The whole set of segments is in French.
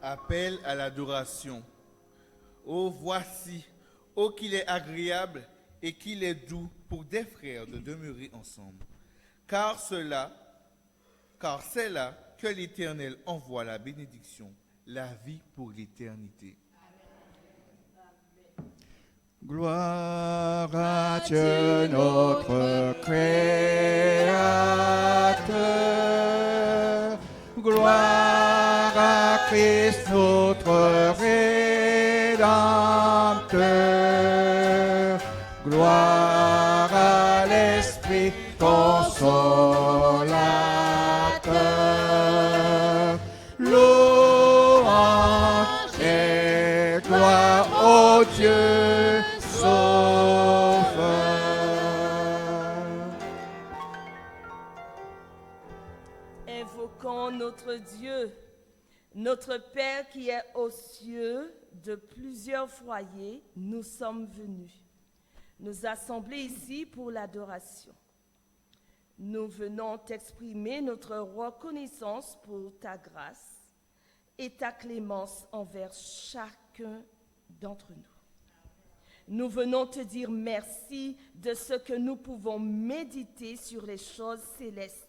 Appel à l'adoration. Oh, voici, oh qu'il est agréable et qu'il est doux pour des frères de demeurer ensemble. Car c'est là que l'Éternel envoie la bénédiction, la vie pour l'éternité. Gloire à Dieu notre Créateur, gloire à Christ notre Rédempteur, gloire à l'Esprit consolateur, louange et gloire au Dieu Sauveur. Invoquons notre Dieu, notre Père qui est aux cieux. De plusieurs foyers, nous sommes venus nous assembler ici pour l'adoration. Nous venons t'exprimer notre reconnaissance pour ta grâce et ta clémence envers chacun d'entre nous. Nous venons te dire merci de ce que nous pouvons méditer sur les choses célestes.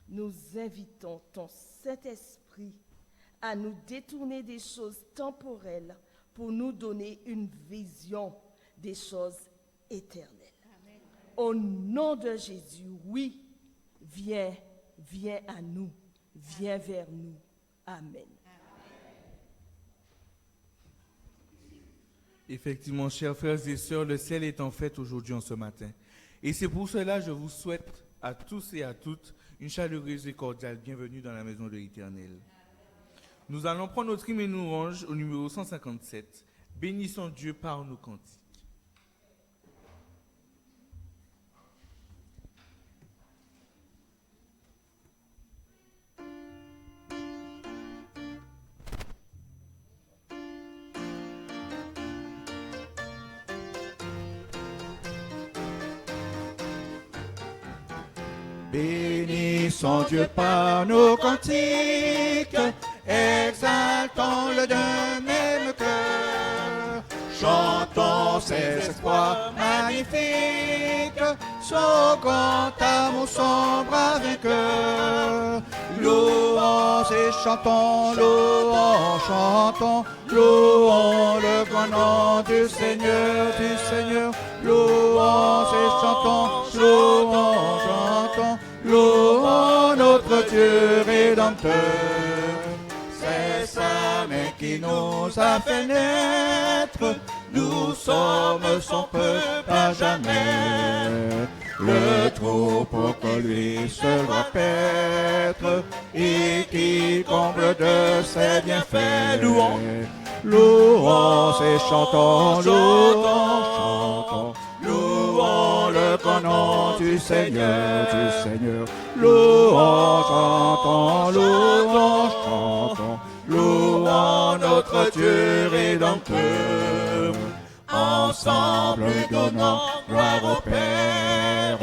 Nous invitons ton Saint-Esprit à nous détourner des choses temporelles pour nous donner une vision des choses éternelles. Amen. Au nom de Jésus, oui, viens à nous, viens vers nous. Amen. Effectivement, chers frères et sœurs, le ciel est en fête aujourd'hui en ce matin. Et c'est pour cela que je vous souhaite à tous et à toutes une chaleureuse et cordiale bienvenue dans la maison de l'Éternel. Nous allons prendre notre hymne et nous louange au numéro 157. Bénissons Dieu par nos cantiques. Bénissons Dieu par nos cantiques, exaltons-le d'un même cœur. Chantons ses exploits magnifiques, son grand amour, son bras vainqueur. Louons et chantons, louons, chantons, louons le grand nom du Seigneur, du Seigneur. Louons et chantons, louons, chantons, louons notre Dieu Rédempteur. C'est sa main qui nous a fait naître, nous sommes son peuple à jamais. Le troupeau que lui seul doit paître, et qui comble de ses bienfaits. Louons, louons et chantons, louons, chantons, louons le grand nom du Seigneur, du Seigneur. Louons, chantons, louons, chantons, louons notre Dieu Rédempteur. Ensemble donnons gloire au Père,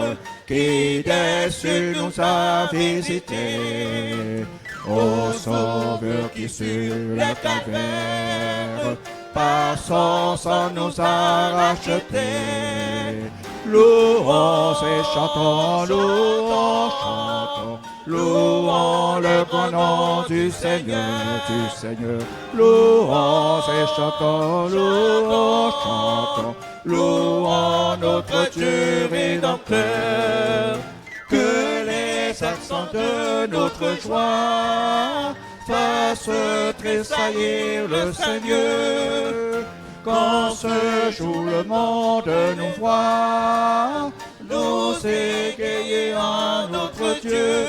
qui des cieux nous a visités, au Sauveur qui sur le calvaire, par son sang nous a rachetés. Louons et chantons, louons, chantons, louons le grand nom du Seigneur, du Seigneur. Louons et chantons, louons, chantons, louons notre Dieu Rédempteur. Que les accents de notre joie fassent tressaillir le Seigneur. Quand ce jour le monde nous voit, nous égayer en notre Dieu.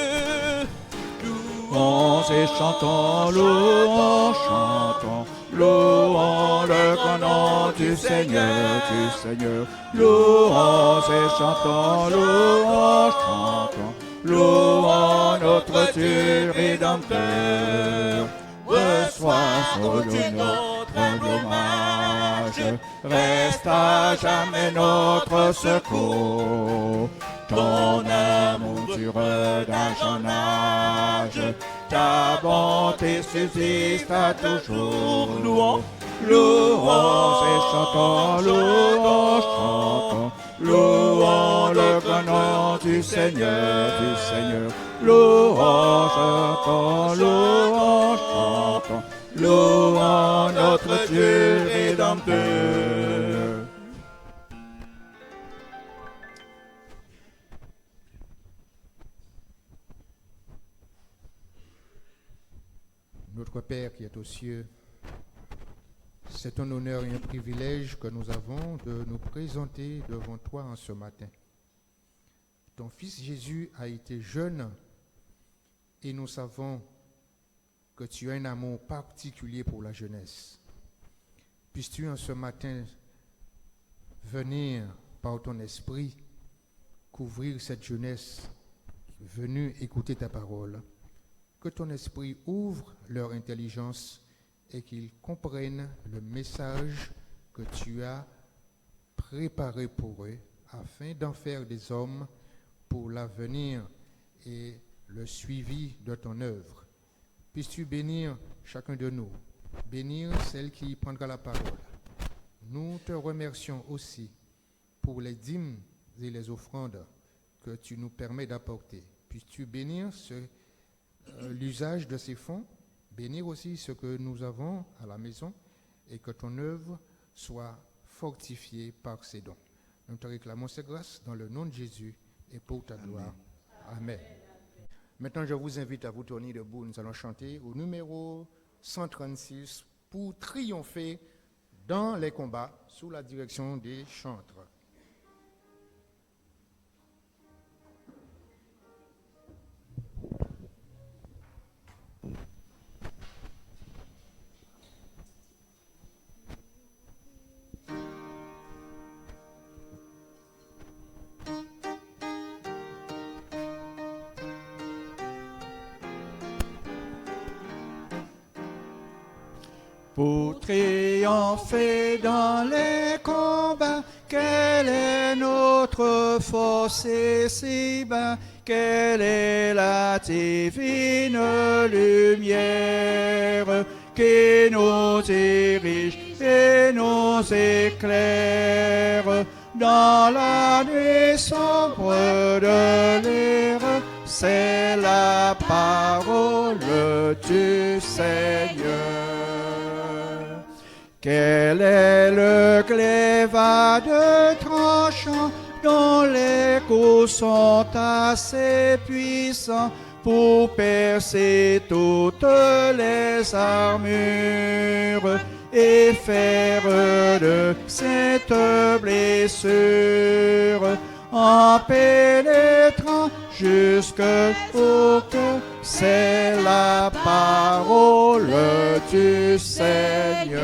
Louons et chantons, louons, chantons, louons le grand nom du Seigneur, du Seigneur. Louons et chantons, louons, chantons, louons notre Dieu Rédempteur. Reçois notre hommage, reste à jamais notre secours. Ton amour dure d'âge en âge, ta bonté subsiste à toujours. Louons, Louons et chantons, louons le grand nom du Seigneur, Louons, chantons, louons notre Dieu rédempteur. Notre Père qui est aux cieux, c'est un honneur et un privilège que nous avons de nous présenter devant toi en ce matin. Ton Fils Jésus a été jeune et nous savons que tu as un amour particulier pour la jeunesse. Puisses-tu en ce matin venir par ton esprit couvrir cette jeunesse venue écouter ta parole. Que ton esprit ouvre leur intelligence et qu'ils comprennent le message que tu as préparé pour eux afin d'en faire des hommes pour l'avenir et le suivi de ton œuvre. Puisses-tu bénir chacun de nous, bénir celle qui prendra la parole. Nous te remercions aussi pour les dîmes et les offrandes que tu nous permets d'apporter. Puisses-tu bénir l'usage de ces fonds, bénir aussi ce que nous avons à la maison et que ton œuvre soit fortifiée par ces dons. Nous te réclamons ces grâces dans le nom de Jésus et pour ta gloire. Amen. Maintenant, je vous invite à vous tourner debout. Nous allons chanter au numéro 136 pour triompher dans les combats sous la direction des chantres. Pour triompher dans les combats, quelle est notre force et si bas, quelle est la divine lumière qui nous dirige et nous éclaire dans la nuit sombre de l'ère. C'est la parole du Seigneur. Quel est le clévade tranchant dont les coups sont assez puissants pour percer toutes les armures et faire de cette blessure en pénétrant jusqu'au cœur. C'est la parole du Seigneur.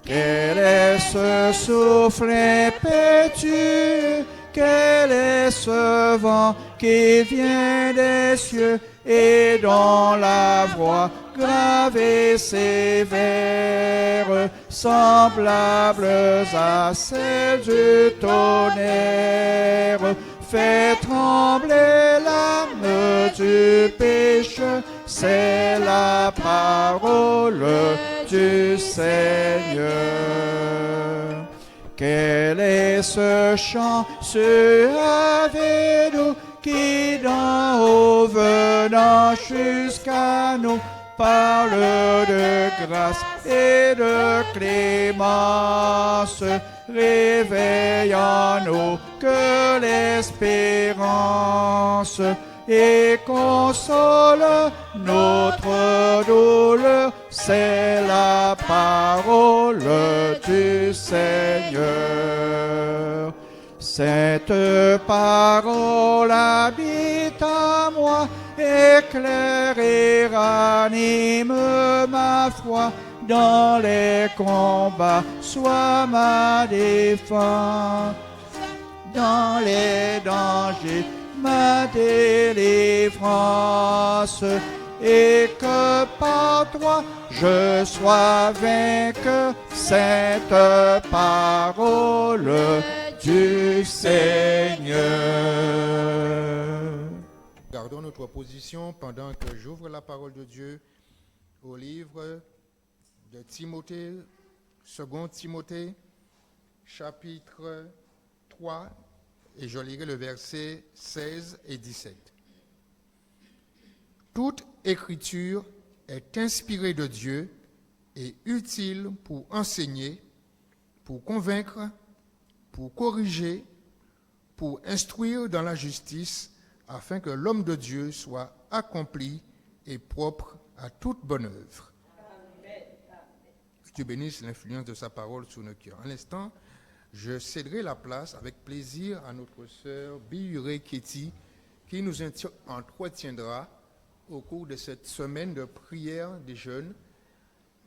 Quel est ce souffle impétueux? Quel est ce vent qui vient des cieux et dont la voix grave et sévère, semblables à celle du tonnerre, fait trembler l'âme du pécheur? C'est la parole du Seigneur. Quel est ce chant, ce Ave nous, qui d'en haut venant jusqu'à nous parle de grâce et de clémence, réveille en nous que l'espérance et console notre douleur. C'est la parole du Seigneur. Cette parole habite en moi, éclaire et ranime ma foi. Dans les combats, sois ma défense. Dans les dangers, ma délivrance. Et que par toi je sois vainqueur. Cette parole du Seigneur. Gardons notre position pendant que j'ouvre la parole de Dieu au livre de Timothée, 2 Timothée, chapitre 3, et je lirai le verset 16 et 17. Toute écriture est inspirée de Dieu et utile pour enseigner, pour convaincre, pour corriger, pour instruire dans la justice, afin que l'homme de Dieu soit accompli et propre à toute bonne œuvre. Que Dieu bénisse l'influence de sa parole sur nos cœurs. À l'instant, je céderai la place avec plaisir à notre sœur Biuré Kéti, qui nous entretiendra au cours de cette semaine de prière des jeunes,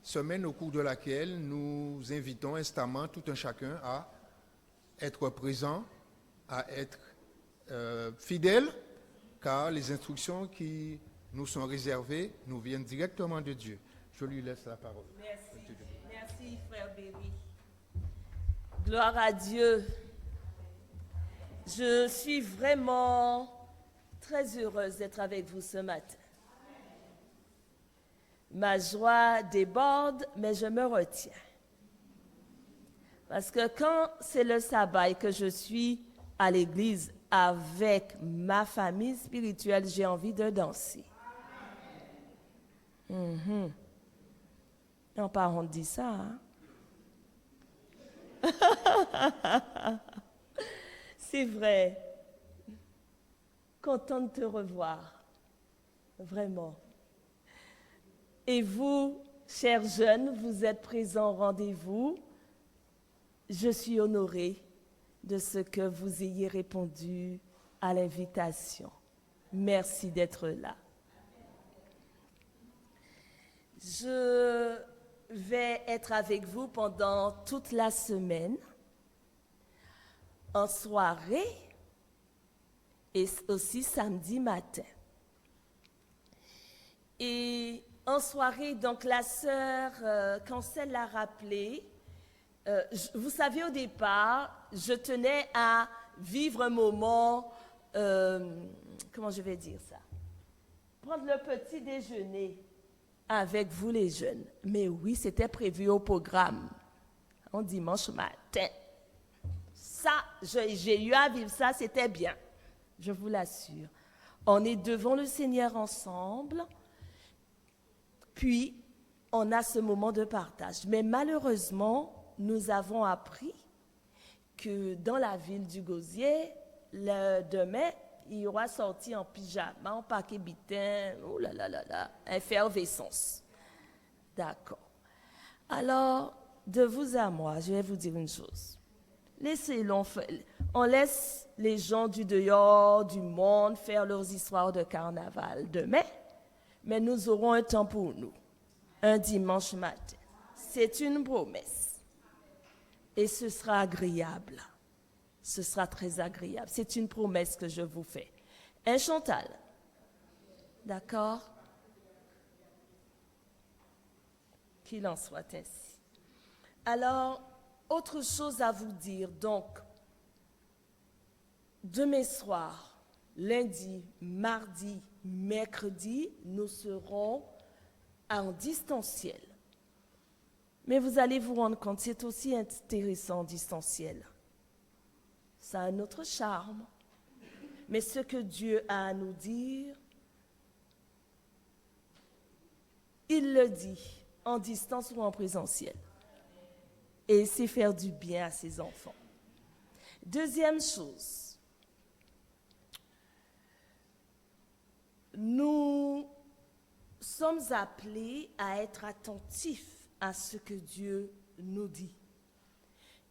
semaine au cours de laquelle nous invitons instamment tout un chacun à être présent, à être fidèle, car les instructions qui nous sont réservées nous viennent directement de Dieu. Je lui laisse la parole. Merci, frère Berry. Gloire à Dieu. Je suis vraiment très heureuse d'être avec vous ce matin. Ma joie déborde, mais je me retiens. Parce que quand c'est le sabbat et que je suis à l'église avec ma famille spirituelle, j'ai envie de danser. Non, pas on dit ça, hein? C'est vrai. Content de te revoir. Vraiment. Et vous, chers jeunes, vous êtes présents au rendez-vous. Je suis honorée de ce que vous ayez répondu à l'invitation. Merci d'être là. Je vais être avec vous pendant toute la semaine, en soirée et aussi samedi matin. Et en soirée, donc la sœur Cancel l'a rappelé, vous savez, au départ, je tenais à vivre un moment, comment je vais dire ça? Prendre le petit déjeuner avec vous les jeunes. Mais oui, c'était prévu au programme, en dimanche matin. Ça, j'ai eu à vivre ça, c'était bien, je vous l'assure. On est devant le Seigneur ensemble, puis on a ce moment de partage. Mais malheureusement, nous avons appris que dans la ville du Gosier, demain, il y aura sorti en pyjama, en paquet bitin, oh là là là là, effervescence. D'accord. Alors, de vous à moi, je vais vous dire une chose. On laisse les gens du dehors, du monde, faire leurs histoires de carnaval demain, mais nous aurons un temps pour nous, un dimanche matin. C'est une promesse. Et ce sera agréable. Ce sera très agréable. C'est une promesse que je vous fais. Hein, Chantal? D'accord? Qu'il en soit ainsi. Alors, autre chose à vous dire. Donc, demain soir, lundi, mardi, mercredi, nous serons en distanciel. Mais vous allez vous rendre compte, c'est aussi intéressant en distanciel. Ça a un autre charme. Mais ce que Dieu a à nous dire, il le dit en distance ou en présentiel. Et c'est faire du bien à ses enfants. Deuxième chose, nous sommes appelés à être attentifs à ce que Dieu nous dit.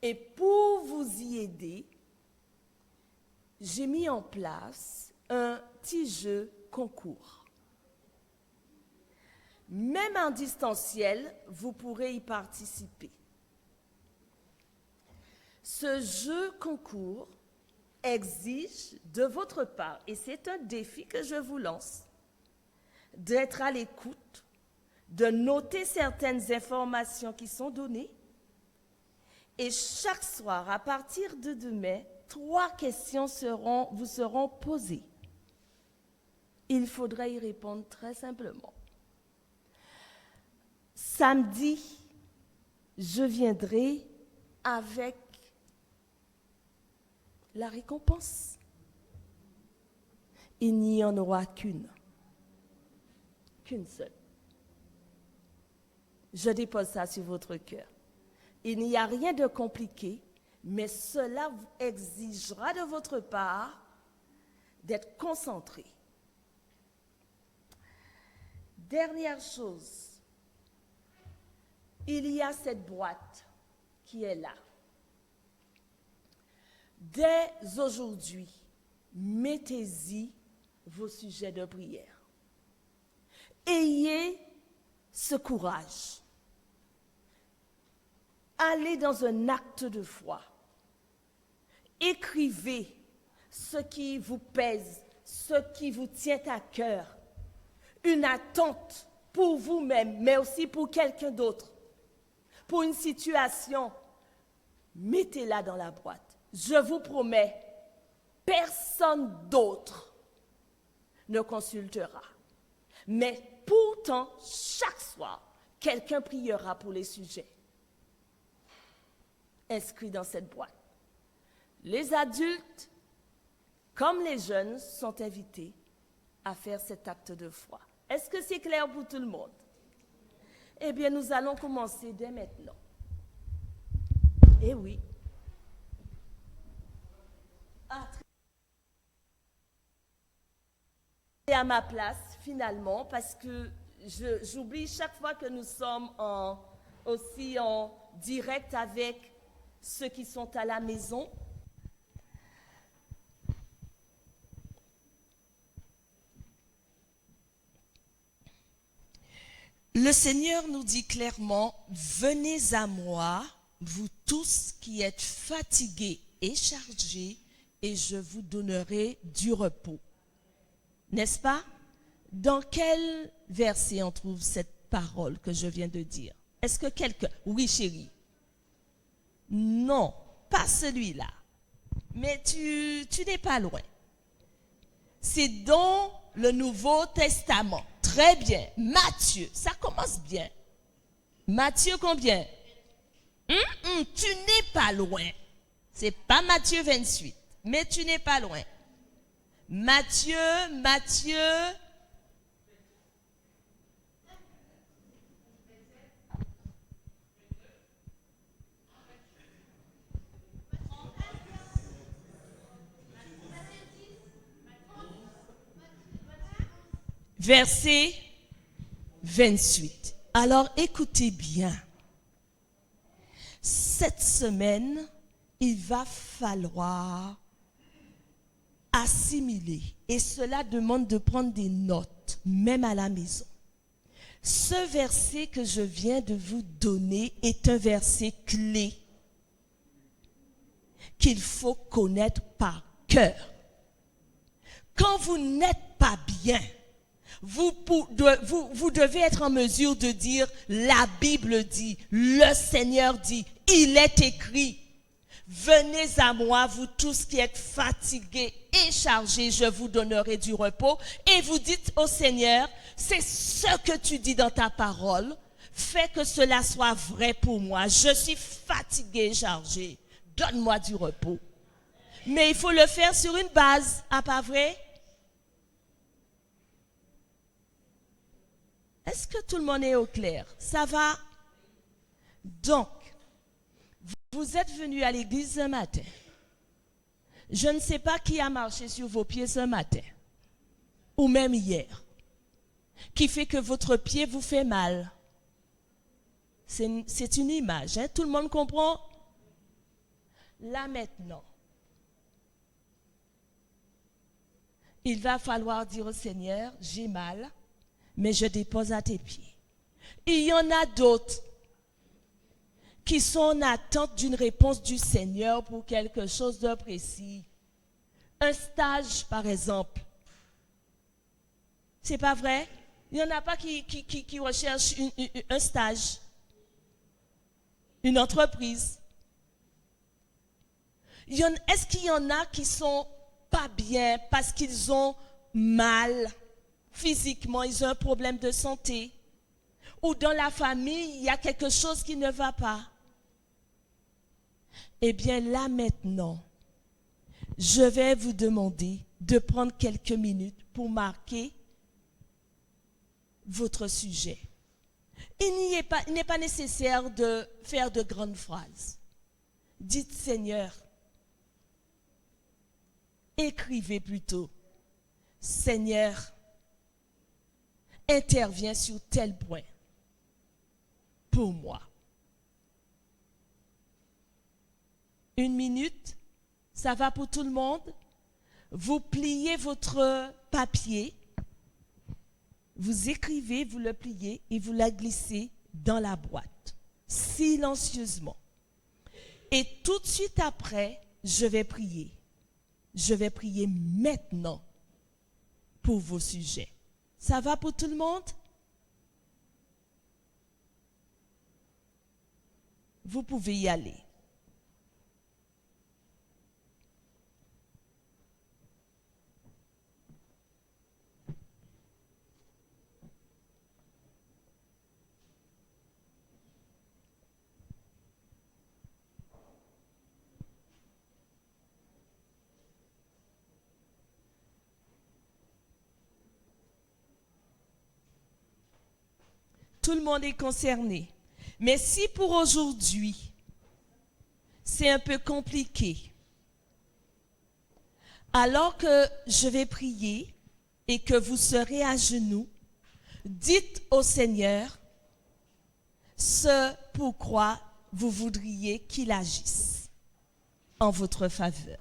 Et pour vous y aider, j'ai mis en place un petit jeu concours. Même en distanciel, vous pourrez y participer. Ce jeu concours exige de votre part, et c'est un défi que je vous lance, d'être à l'écoute, de noter certaines informations qui sont données, et chaque soir, à partir de demain, 3 questions vous seront posées. il faudrait y répondre très simplement. Samedi, je viendrai avec la récompense. Il n'y en aura qu'une seule. Je dépose ça sur votre cœur. Il n'y a rien de compliqué, mais cela exigera de votre part d'être concentré. Dernière chose, il y a cette boîte qui est là. Dès aujourd'hui, mettez-y vos sujets de prière. Ayez ce courage. Allez dans un acte de foi. Écrivez ce qui vous pèse, ce qui vous tient à cœur. Une attente pour vous-même, mais aussi pour quelqu'un d'autre. Pour une situation, mettez-la dans la boîte. Je vous promets, personne d'autre ne consultera. Mais pourtant, chaque soir, quelqu'un priera pour les sujets inscrits dans cette boîte. Les adultes, comme les jeunes, sont invités à faire cet acte de foi. Est-ce que c'est clair pour tout le monde? Eh bien, nous allons commencer dès maintenant. Eh oui. À ma place, finalement, parce que j'oublie chaque fois que nous sommes aussi en direct avec ceux qui sont à la maison. Le Seigneur nous dit clairement, venez à moi, vous tous qui êtes fatigués et chargés, et je vous donnerai du repos. N'est-ce pas? Dans quel verset on trouve cette parole que je viens de dire? Est-ce que quelqu'un... Oui, chérie. Non, pas celui-là. Mais tu n'es pas loin. C'est dans le Nouveau Testament. Très bien. Matthieu, ça commence bien. Matthieu combien? Tu n'es pas loin. C'est pas Matthieu 28, mais tu n'es pas loin. Matthieu. Verset 28. Alors écoutez bien. Cette semaine, il va falloir assimiler. Et cela demande de prendre des notes, même à la maison. Ce verset que je viens de vous donner est un verset clé qu'il faut connaître par cœur. Quand vous n'êtes pas bien, vous devez être en mesure de dire, la Bible dit, le Seigneur dit, il est écrit. Venez à moi, vous tous qui êtes fatigués et chargés, je vous donnerai du repos. Et vous dites au Seigneur, c'est ce que tu dis dans ta parole, fais que cela soit vrai pour moi. Je suis fatigué et chargé, donne-moi du repos. Mais il faut le faire sur une base, ah pas vrai? Est-ce que tout le monde est au clair? Ça va? Donc, vous êtes venus à l'église ce matin. Je ne sais pas qui a marché sur vos pieds ce matin, ou même hier, qui fait que votre pied vous fait mal. C'est une image, hein? Tout le monde comprend? Là maintenant, il va falloir dire au Seigneur, j'ai mal, mais je dépose à tes pieds. Il y en a d'autres qui sont en attente d'une réponse du Seigneur pour quelque chose de précis. Un stage, par exemple. C'est pas vrai? Il n'y en a pas qui recherchent un stage, une entreprise. Est-ce qu'il y en a qui sont pas bien parce qu'ils ont mal? physiquement, ils ont un problème de santé, ou dans la famille, il y a quelque chose qui ne va pas. Eh bien, là maintenant, je vais vous demander de prendre quelques minutes pour marquer votre sujet. Il n'est pas nécessaire de faire de grandes phrases. Dites Seigneur, écrivez plutôt, Seigneur, interviens sur tel point pour moi. 1 minute, ça va pour tout le monde. Vous pliez votre papier, vous écrivez, vous le pliez et vous la glissez dans la boîte, silencieusement. Et tout de suite après, je vais prier. Je vais prier maintenant pour vos sujets. Ça va pour tout le monde? Vous pouvez y aller. Tout le monde est concerné. Mais si pour aujourd'hui, c'est un peu compliqué, alors que je vais prier et que vous serez à genoux, dites au Seigneur ce pourquoi vous voudriez qu'il agisse en votre faveur.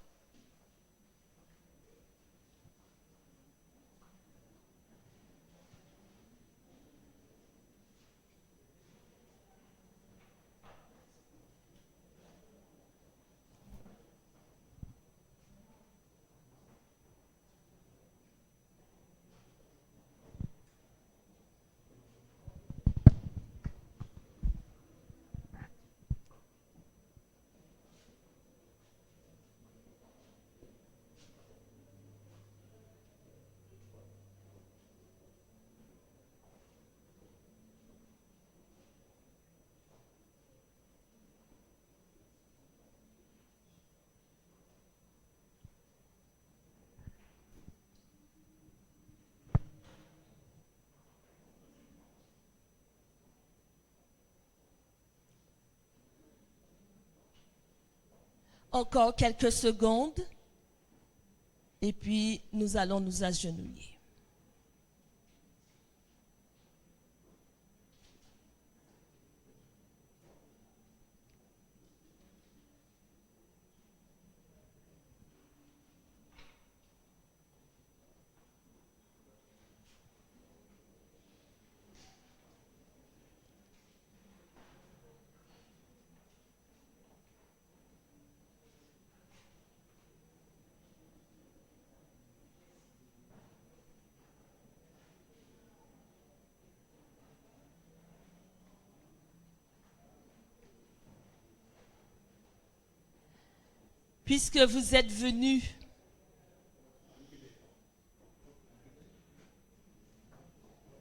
Encore quelques secondes et puis nous allons nous agenouiller. Puisque vous êtes venus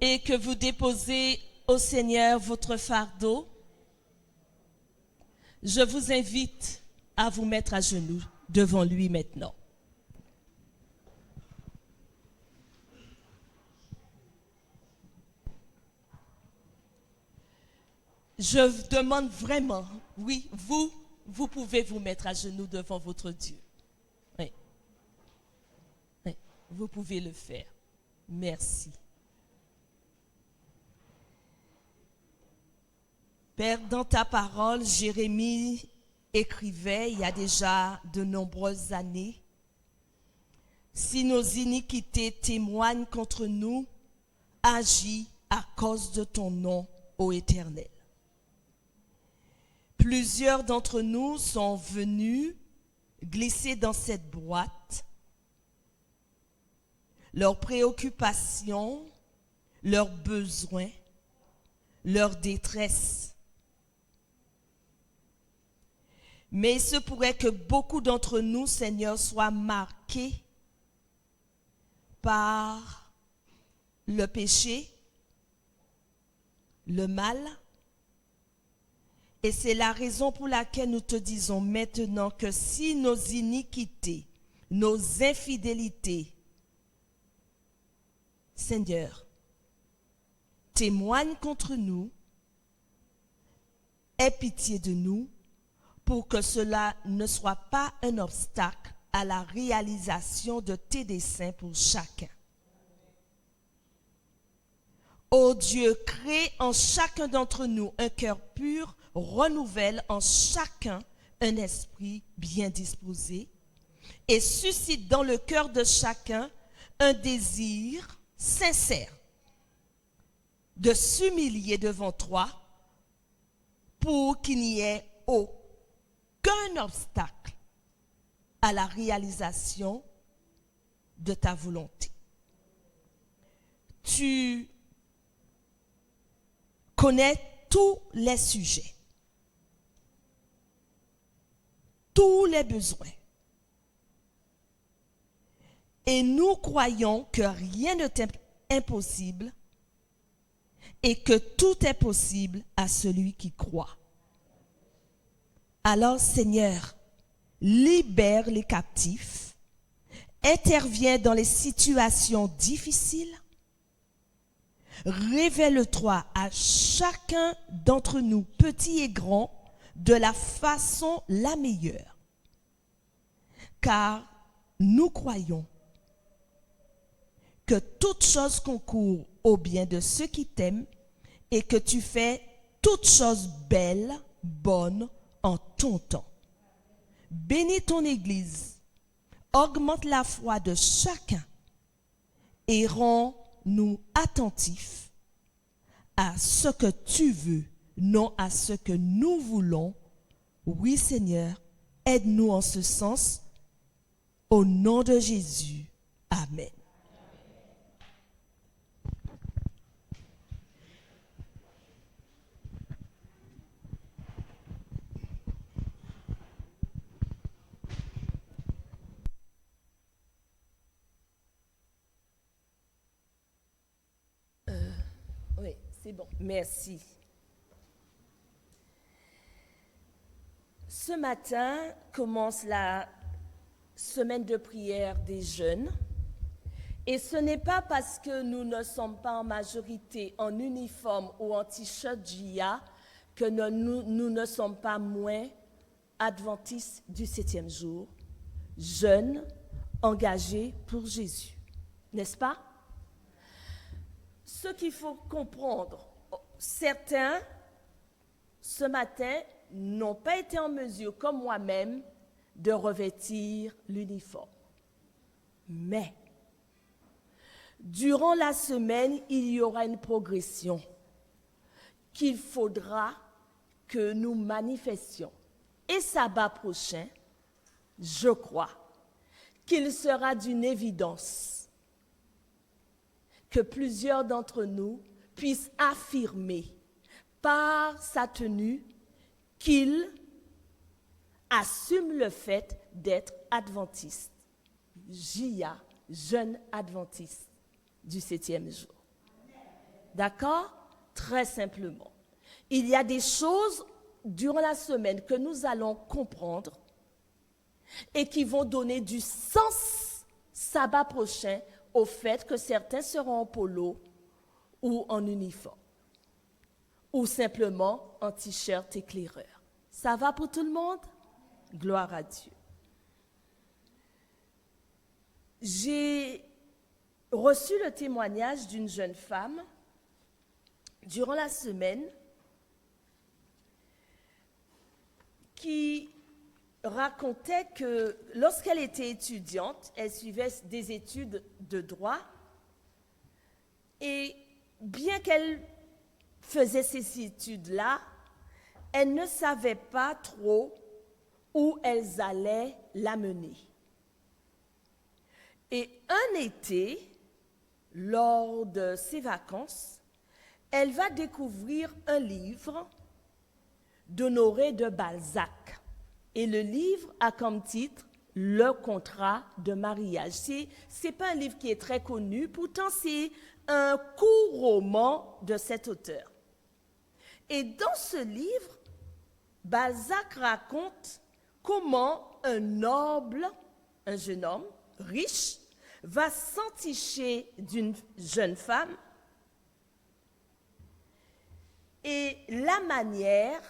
et que vous déposez au Seigneur votre fardeau, je vous invite à vous mettre à genoux devant lui maintenant. Je demande vraiment, oui, vous pouvez vous mettre à genoux devant votre Dieu. Oui. Oui, vous pouvez le faire. Merci. Père, dans ta parole, Jérémie écrivait il y a déjà de nombreuses années, « Si nos iniquités témoignent contre nous, agis à cause de ton nom, ô Éternel. » Plusieurs d'entre nous sont venus glisser dans cette boîte leurs préoccupations, leurs besoins, leur détresse. Mais il se pourrait que beaucoup d'entre nous, Seigneur, soient marqués par le péché, le mal. Et c'est la raison pour laquelle nous te disons maintenant que si nos iniquités, nos infidélités, Seigneur, témoignent contre nous, aie pitié de nous pour que cela ne soit pas un obstacle à la réalisation de tes desseins pour chacun. Ô Dieu, crée en chacun d'entre nous un cœur pur, renouvelle en chacun un esprit bien disposé et suscite dans le cœur de chacun un désir sincère de s'humilier devant toi pour qu'il n'y ait aucun obstacle à la réalisation de ta volonté. Tu connais tous les sujets, tous les besoins. Et nous croyons que rien ne t'est impossible et que tout est possible à celui qui croit. Alors, Seigneur, libère les captifs, interviens dans les situations difficiles, révèle-toi à chacun d'entre nous, petits et grands, de la façon la meilleure. Car nous croyons que toute chose concourt au bien de ceux qui t'aiment et que tu fais toutes choses belles, bonnes en ton temps. Bénis ton Église, augmente la foi de chacun et rends-nous attentifs à ce que tu veux, non à ce que nous voulons. Oui, Seigneur, aide-nous en ce sens. Au nom de Jésus. Amen. Oui, c'est bon. Merci. Ce matin commence la semaine de prière des jeunes. Et ce n'est pas parce que nous ne sommes pas en majorité en uniforme ou en t-shirt GIA que nous ne sommes pas moins adventistes du 7e jour, jeunes, engagés pour Jésus. N'est-ce pas? Ce qu'il faut comprendre, certains, ce matin, n'ont pas été en mesure, comme moi-même, de revêtir l'uniforme. Mais, durant la semaine, il y aura une progression qu'il faudra que nous manifestions. Et sabbat prochain, je crois qu'il sera d'une évidence que plusieurs d'entre nous puissent affirmer par sa tenue qu'il assume le fait d'être adventiste. JIA, jeune adventiste du 7e jour. D'accord? Très simplement. Il y a des choses durant la semaine que nous allons comprendre et qui vont donner du sens sabbat prochain au fait que certains seront en polo ou en uniforme ou simplement en t-shirt éclaireur. Ça va pour tout le monde? Gloire à Dieu. J'ai reçu le témoignage d'une jeune femme durant la semaine qui racontait que lorsqu'elle était étudiante, elle suivait des études de droit et bien qu'elle faisait ces études-là, elle ne savait pas trop où elles allaient la mener. Et un été, lors de ses vacances, elle va découvrir un livre d'Honoré de Balzac. Et le livre a comme titre « Le contrat de mariage ». C'est pas un livre qui est très connu, pourtant c'est un court roman de cet auteur. Et dans ce livre, Balzac raconte comment un noble, un jeune homme riche, va s'enticher d'une jeune femme et la manière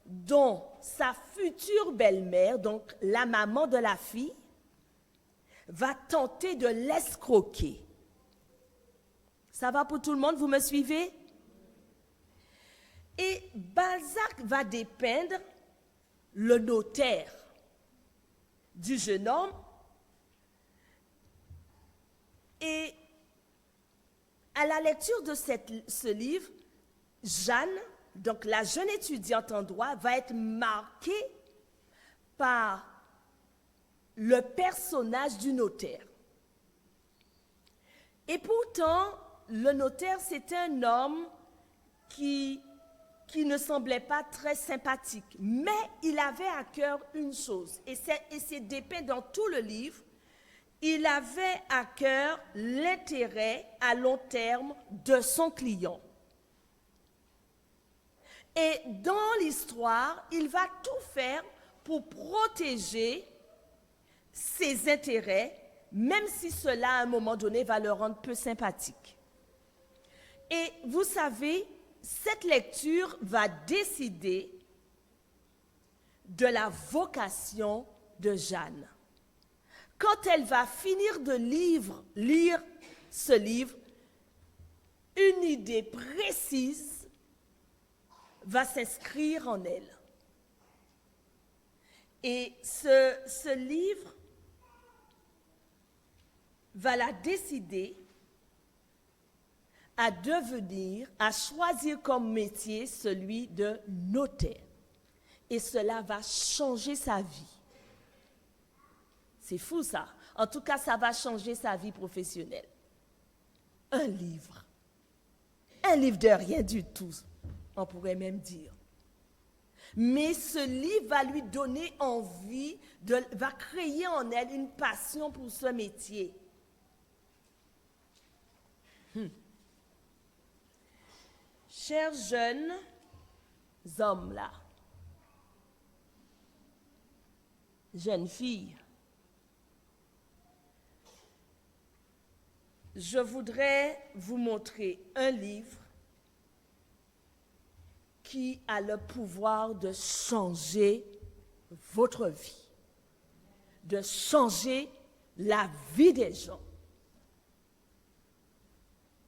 dont sa future belle-mère, donc la maman de la fille, va tenter de l'escroquer. Ça va pour tout le monde, vous me suivez? Et Balzac va dépeindre le notaire du jeune homme et à la lecture de ce livre, Jeanne, donc la jeune étudiante en droit, va être marquée par le personnage du notaire. Et pourtant, le notaire, c'était un homme qui ne semblait pas très sympathique. Mais il avait à cœur une chose, et c'est dépeint dans tout le livre, il avait à cœur l'intérêt à long terme de son client. Et dans l'histoire, il va tout faire pour protéger ses intérêts, même si cela, à un moment donné, va le rendre peu sympathique. Et vous savez, cette lecture va décider de la vocation de Jeanne. Quand elle va finir de lire ce livre, une idée précise va s'inscrire en elle. Et ce livre va la décider à choisir comme métier celui de notaire. Et cela va changer sa vie. C'est fou ça. En tout cas, ça va changer sa vie professionnelle. Un livre. Un livre de rien du tout, on pourrait même dire. Mais ce livre va lui donner envie, va créer en elle une passion pour ce métier. Chers jeunes hommes là, jeunes filles, je voudrais vous montrer un livre qui a le pouvoir de changer votre vie, de changer la vie des gens.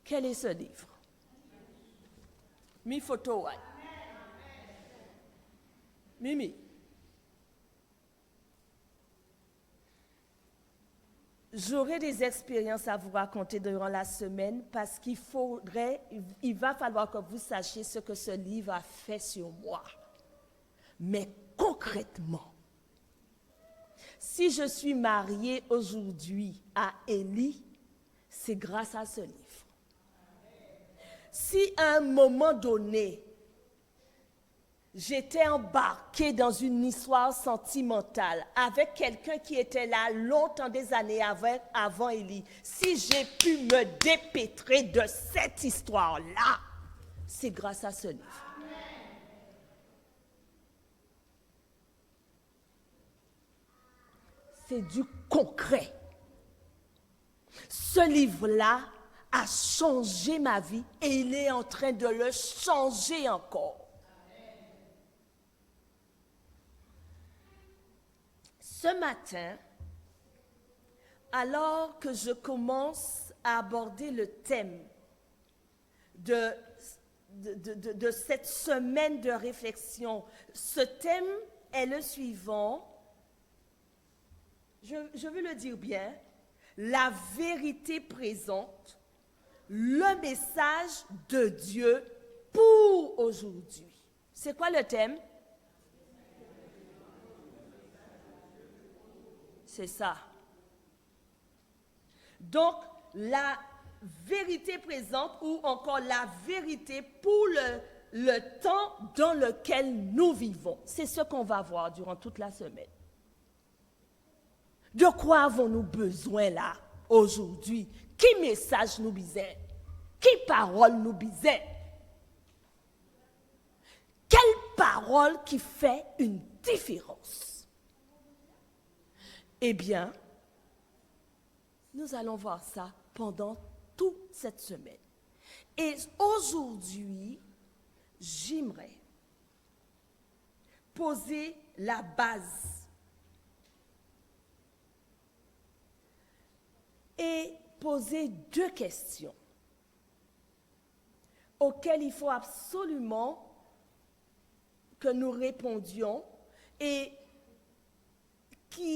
Quel est ce livre? Mi photo, ouais. Mimi. J'aurai des expériences à vous raconter durant la semaine parce il va falloir que vous sachiez ce que ce livre a fait sur moi. Mais concrètement, si je suis mariée aujourd'hui à Élie, c'est grâce à ce livre. Si à un moment donné, j'étais embarquée dans une histoire sentimentale avec quelqu'un qui était là longtemps des années avant Élie, si j'ai pu me dépêtrer de cette histoire-là, c'est grâce à ce livre. C'est du concret. Ce livre-là a changé ma vie et il est en train de le changer encore. Ce matin, alors que je commence à aborder le thème de cette semaine de réflexion, ce thème est le suivant, je veux le dire bien, la vérité présente, le message de Dieu pour aujourd'hui. C'est quoi le thème? C'est ça. Donc, la vérité présente ou encore la vérité pour le temps dans lequel nous vivons. C'est ce qu'on va voir durant toute la semaine. De quoi avons-nous besoin là, aujourd'hui? Quel message nous besoin? Quelle parole nous bisait? Quelle parole qui fait une différence? Eh bien, nous allons voir ça pendant toute cette semaine. Et aujourd'hui, j'aimerais poser la base et poser 2 questions auxquelles il faut absolument que nous répondions et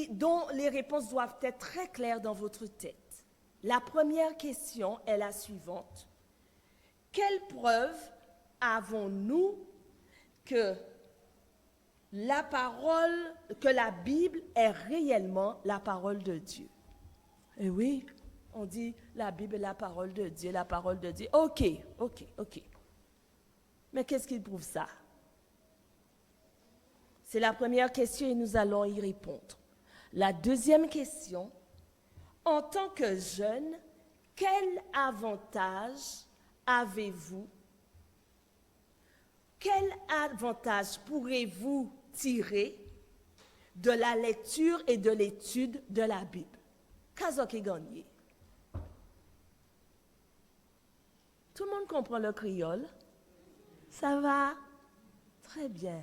dont les réponses doivent être très claires dans votre tête. La première question est la suivante. Quelle preuve avons-nous que la Bible est réellement la parole de Dieu? Eh oui, on dit la Bible est la parole de Dieu, la parole de Dieu. Ok. Mais qu'est-ce qui prouve ça? C'est la première question et nous allons y répondre. La deuxième question, en tant que jeune, quel avantage avez-vous? Quel avantage pourrez-vous tirer de la lecture et de l'étude de la Bible? Qu'est-ce qui gagne? Tout le monde comprend le créole? Ça va? Très bien.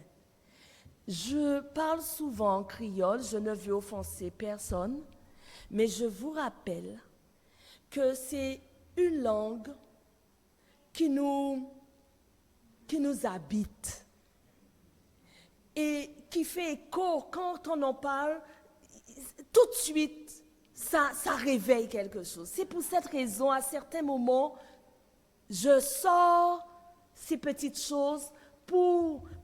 Je parle souvent en créole, je ne veux offenser personne, mais je vous rappelle que c'est une langue qui nous habite et qui fait écho quand on en parle, tout de suite, ça réveille quelque chose. C'est pour cette raison, à certains moments, je sors ces petites choses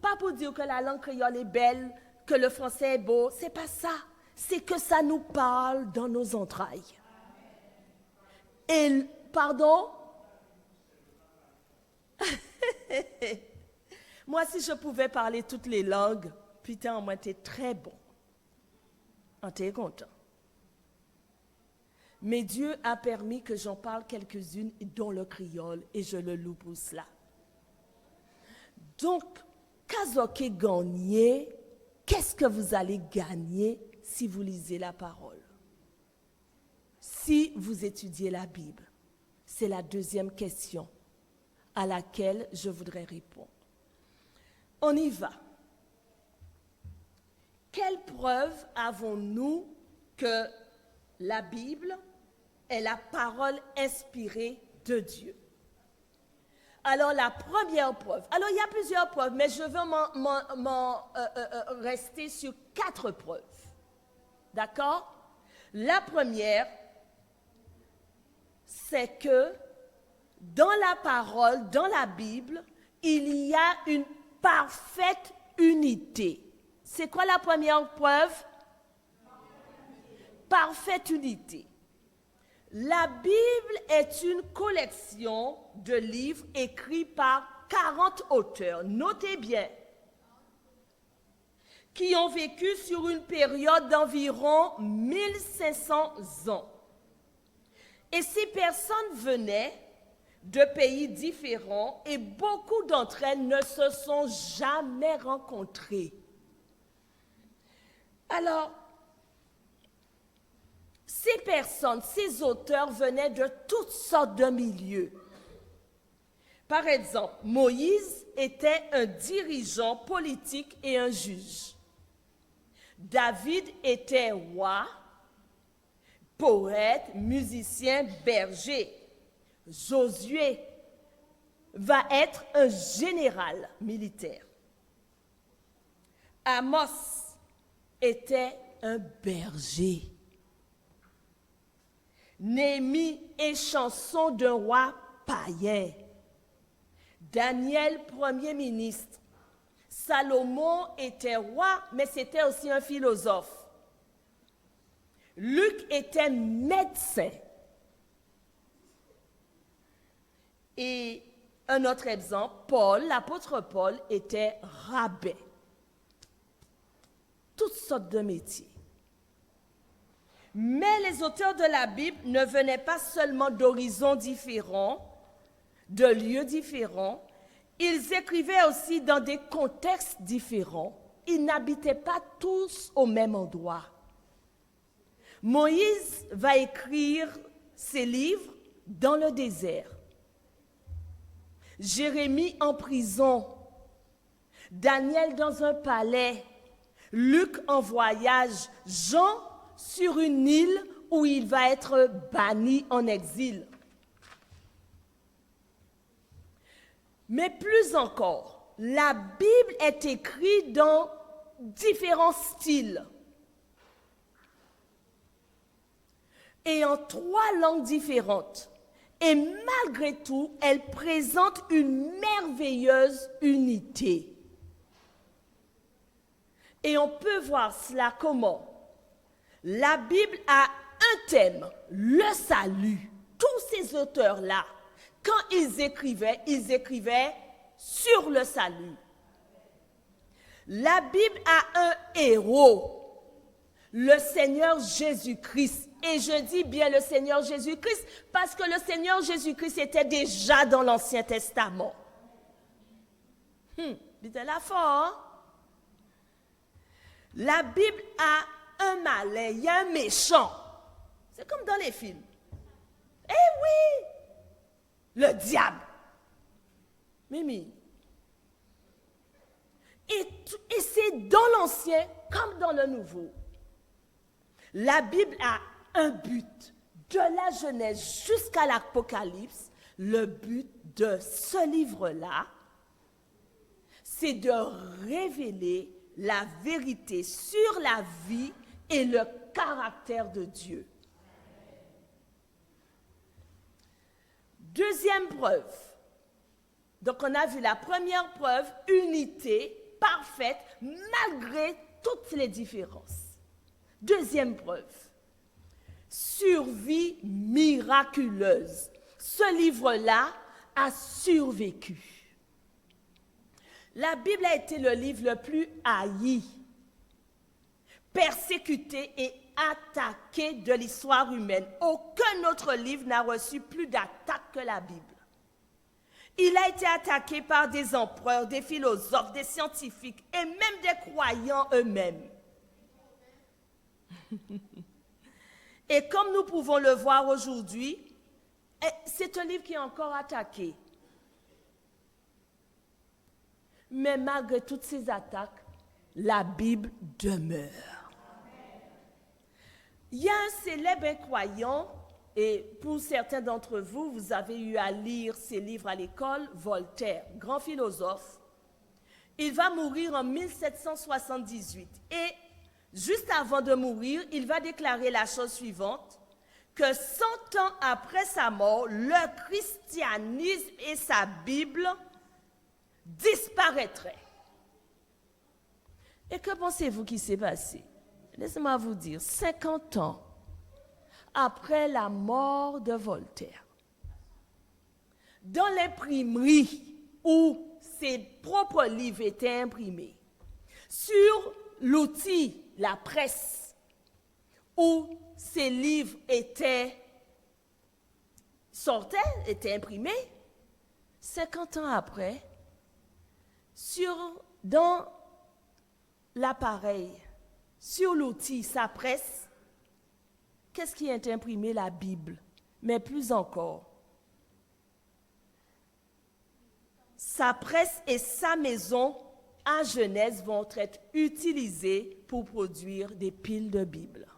pas pour dire que la langue créole est belle, que le français est beau, c'est pas ça. C'est que ça nous parle dans nos entrailles. Et, pardon? Moi, si je pouvais parler toutes les langues, putain, moi, t'es très bon. On t'est content. Mais Dieu a permis que j'en parle quelques-unes, dont le créole, et je le loue pour cela. Donc, Kazoké gagné, qu'est-ce que vous allez gagner si vous lisez la parole? Si vous étudiez la Bible? C'est la deuxième question à laquelle je voudrais répondre. On y va. Quelle preuve avons-nous que la Bible est la parole inspirée de Dieu? Alors, la première preuve. Alors, il y a plusieurs preuves, mais je veux rester sur 4 preuves. D'accord? La première, c'est que dans la parole, dans la Bible, il y a une parfaite unité. C'est quoi la première preuve? Parfaite unité. La Bible est une collection de livres écrits par 40 auteurs, notez bien, qui ont vécu sur une période d'environ 1500 ans. Et ces personnes venaient de pays différents et beaucoup d'entre elles ne se sont jamais rencontrées. Alors, ces personnes, ces auteurs venaient de toutes sortes de milieux. Par exemple, Moïse était un dirigeant politique et un juge. David était roi, poète, musicien, berger. Josué va être un général militaire. Amos était un berger. Néhémie est chanson d'un roi païen. Daniel, premier ministre. Salomon était roi, mais c'était aussi un philosophe. Luc était médecin. Et un autre exemple, Paul, l'apôtre Paul, était rabbin. Toutes sortes de métiers. Mais les auteurs de la Bible ne venaient pas seulement d'horizons différents, de lieux différents. Ils écrivaient aussi dans des contextes différents. Ils n'habitaient pas tous au même endroit. Moïse va écrire ses livres dans le désert. Jérémie en prison. Daniel dans un palais. Luc en voyage. Jean sur une île où il va être banni en exil. Mais plus encore, la Bible est écrite dans différents styles et en 3 langues différentes. Et malgré tout, elle présente une merveilleuse unité. Et on peut voir cela comment? La Bible a un thème, le salut. Tous ces auteurs-là, quand ils écrivaient sur le salut. La Bible a un héros, le Seigneur Jésus-Christ. Et je dis bien le Seigneur Jésus-Christ parce que le Seigneur Jésus-Christ était déjà dans l'Ancien Testament. Il était là fort, hein? La Bible a un malin, il y a un méchant. C'est comme dans les films. Eh oui! Le diable. Mimi. Et c'est dans l'Ancien comme dans le Nouveau. La Bible a un but. De la Genèse jusqu'à l'Apocalypse, le but de ce livre-là, c'est de révéler la vérité sur la vie et le caractère de Dieu. Deuxième preuve. Donc on a vu la première preuve, unité parfaite malgré toutes les différences. Deuxième preuve, survie miraculeuse. Ce livre-là a survécu. La Bible a été le livre le plus haï, persécuté et attaqué de l'histoire humaine. Aucun autre livre n'a reçu plus d'attaques que la Bible. Il a été attaqué par des empereurs, des philosophes, des scientifiques et même des croyants eux-mêmes. Et comme nous pouvons le voir aujourd'hui, c'est un livre qui est encore attaqué. Mais malgré toutes ces attaques, la Bible demeure. Il y a un célèbre croyant, et pour certains d'entre vous, vous avez eu à lire ses livres à l'école, Voltaire, grand philosophe. Il va mourir en 1778. Et juste avant de mourir, il va déclarer la chose suivante, que 100 ans après sa mort, le christianisme et sa Bible disparaîtraient. Et que pensez-vous qui s'est passé? Laissez-moi vous dire, 50 ans après la mort de Voltaire, dans l'imprimerie où ses propres livres étaient imprimés, sur l'outil, la presse, où ces livres étaient imprimés, 50 ans après, dans l'appareil, sur l'outil, sa presse, qu'est-ce qui est imprimé? La Bible. Mais plus encore, sa presse et sa maison à Genèse vont être utilisées pour produire des piles de Bible.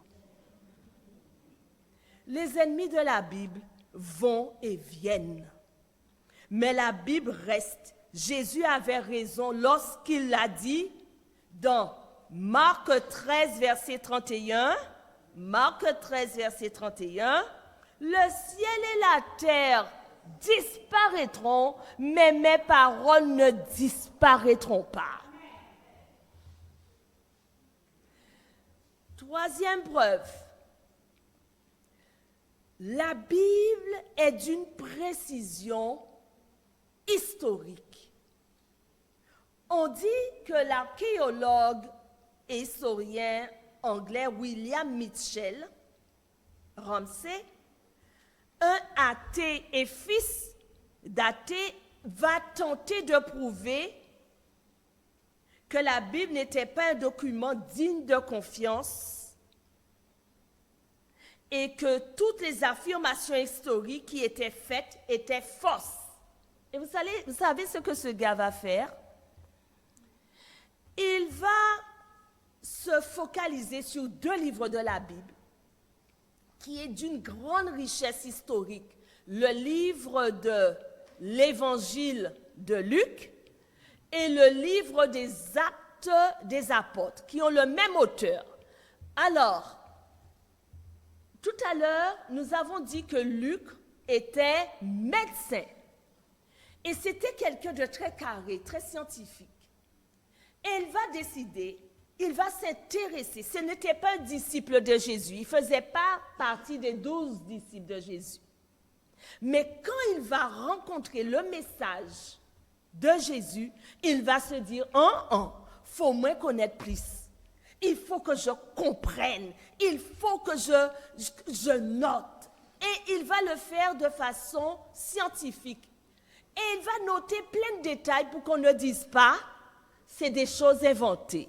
Les ennemis de la Bible vont et viennent. Mais la Bible reste. Jésus avait raison lorsqu'il l'a dit dans Marc 13, verset 31. Marc 13, verset 31. Le ciel et la terre disparaîtront, mais mes paroles ne disparaîtront pas. Troisième preuve. La Bible est d'une précision historique. On dit que l'archéologue et historien anglais William Mitchell Ramsay, un athée et fils daté va tenter de prouver que la Bible n'était pas un document digne de confiance et que toutes les affirmations historiques qui étaient faites étaient fausses. Et vous savez ce que ce gars va faire? Il va se focaliser sur 2 livres de la Bible qui est d'une grande richesse historique. Le livre de l'Évangile de Luc et le livre des Actes des Apôtres, qui ont le même auteur. Alors, tout à l'heure, nous avons dit que Luc était médecin. Et c'était quelqu'un de très carré, très scientifique. Et il va décider, il va s'intéresser. Ce n'était pas un disciple de Jésus. Il ne faisait pas partie des 12 disciples de Jésus. Mais quand il va rencontrer le message de Jésus, il va se dire, faut moins connaître plus. Il faut que je comprenne. Il faut que je note. Et il va le faire de façon scientifique. Et il va noter plein de détails pour qu'on ne dise pas, c'est des choses inventées.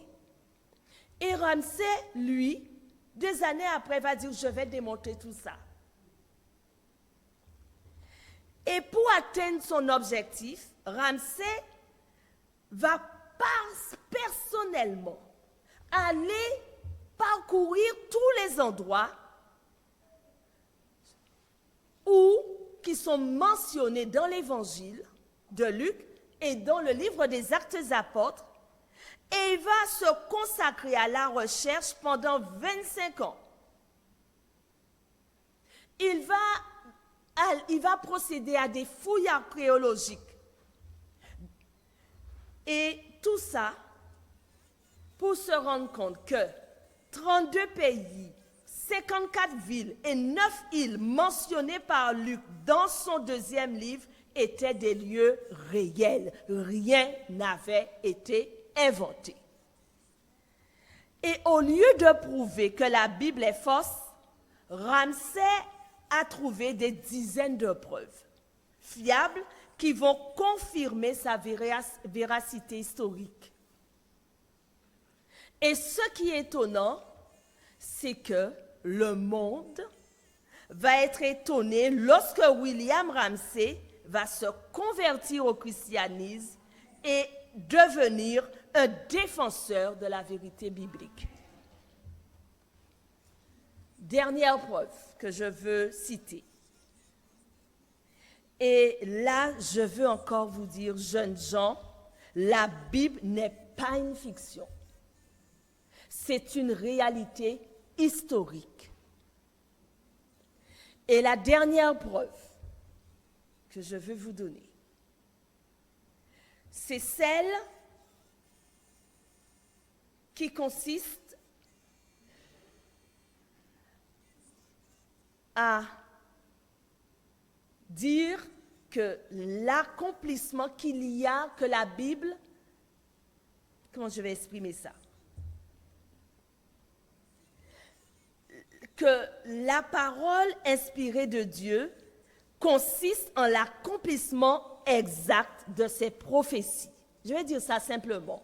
Et Ramsès, lui, des années après, va dire, je vais démontrer tout ça. Et pour atteindre son objectif, Ramsès va personnellement aller parcourir tous les endroits qui sont mentionnés dans l'évangile de Luc et dans le livre des Actes des Apôtres, et il va se consacrer à la recherche pendant 25 ans. Il va procéder à des fouilles archéologiques. Et tout ça pour se rendre compte que 32 pays, 54 villes et 9 îles mentionnées par Luc dans son 2e livre étaient des lieux réels. Rien n'avait été inventé. Et au lieu de prouver que la Bible est fausse, Ramsès a trouvé des dizaines de preuves fiables qui vont confirmer sa véracité historique. Et ce qui est étonnant, c'est que le monde va être étonné lorsque William Ramsay va se convertir au christianisme et devenir un défenseur de la vérité biblique. Dernière preuve que je veux citer. Et là, je veux encore vous dire, jeunes gens, la Bible n'est pas une fiction. C'est une réalité historique. Et la dernière preuve que je veux vous donner, c'est celle qui consiste à dire que l'accomplissement qu'il y a, que la Bible, comment je vais exprimer ça? Que la parole inspirée de Dieu consiste en l'accomplissement exact de ses prophéties. Je vais dire ça simplement.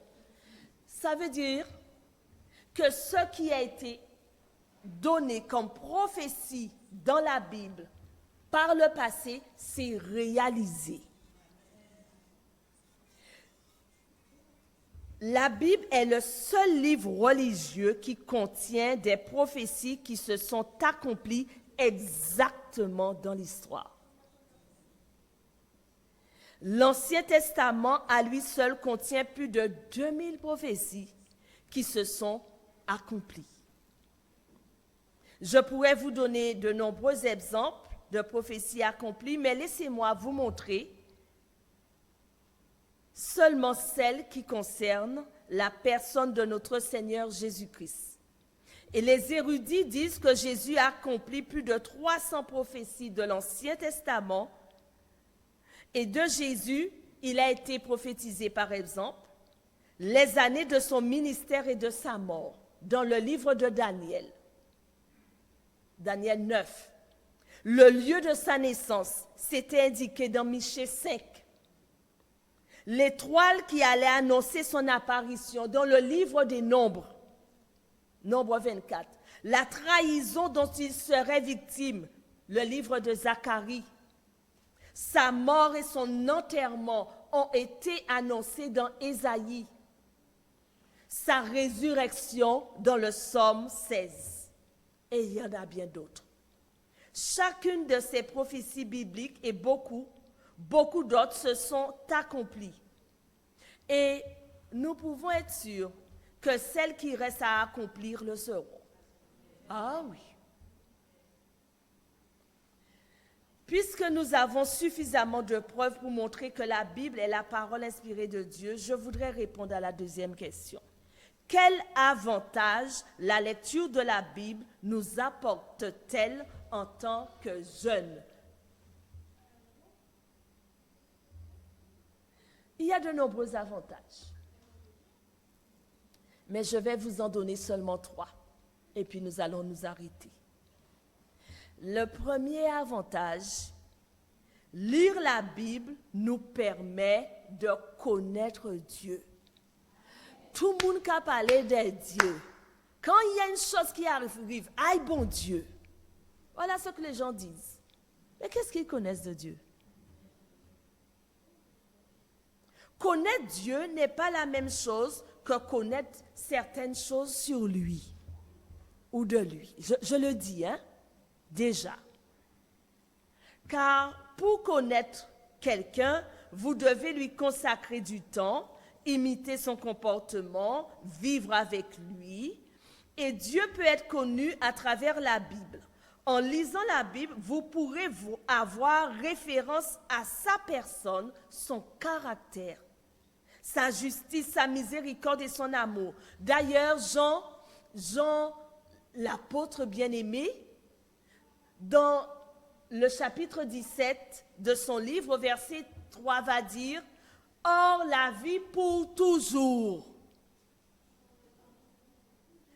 Ça veut dire que ce qui a été donné comme prophétie dans la Bible par le passé s'est réalisé. La Bible est le seul livre religieux qui contient des prophéties qui se sont accomplies exactement dans l'histoire. L'Ancien Testament, à lui seul, contient plus de 2000 prophéties qui se sont accomplies. Je pourrais vous donner de nombreux exemples de prophéties accomplies, mais laissez-moi vous montrer seulement celles qui concernent la personne de notre Seigneur Jésus-Christ. Et les érudits disent que Jésus a accompli plus de 300 prophéties de l'Ancien Testament. Et de Jésus, il a été prophétisé, par exemple, les années de son ministère et de sa mort, dans le livre de Daniel. Daniel 9. Le lieu de sa naissance, c'était indiqué dans Michée 5. L'étoile qui allait annoncer son apparition dans le livre des Nombres, Nombre 24. La trahison dont il serait victime, le livre de Zacharie. Sa mort et son enterrement ont été annoncés dans Ésaïe. Sa résurrection dans le Psaume 16. Et il y en a bien d'autres. Chacune de ces prophéties bibliques et beaucoup d'autres se sont accomplies. Et nous pouvons être sûrs que celles qui restent à accomplir le seront. Ah oui. Puisque nous avons suffisamment de preuves pour montrer que la Bible est la parole inspirée de Dieu, je voudrais répondre à la deuxième question. Quel avantage la lecture de la Bible nous apporte-t-elle en tant que jeunes? Il y a de nombreux avantages. Mais je vais vous en donner seulement 3. Et puis nous allons nous arrêter. Le premier avantage, lire la Bible nous permet de connaître Dieu. Tout le monde qui parle de Dieu. Quand il y a une chose qui arrive, aïe bon Dieu. Voilà ce que les gens disent. Mais qu'est-ce qu'ils connaissent de Dieu? Connaître Dieu n'est pas la même chose que connaître certaines choses sur lui ou de lui. Je le dis, déjà. Car pour connaître quelqu'un, vous devez lui consacrer du temps, imiter son comportement, vivre avec lui. Et Dieu peut être connu à travers la Bible. En lisant la Bible, vous pourrez avoir référence à sa personne, son caractère, sa justice, sa miséricorde et son amour. D'ailleurs, Jean, l'apôtre bien-aimé, dans le chapitre 17 de son livre, verset 3, va dire « Or, la vie pour toujours ».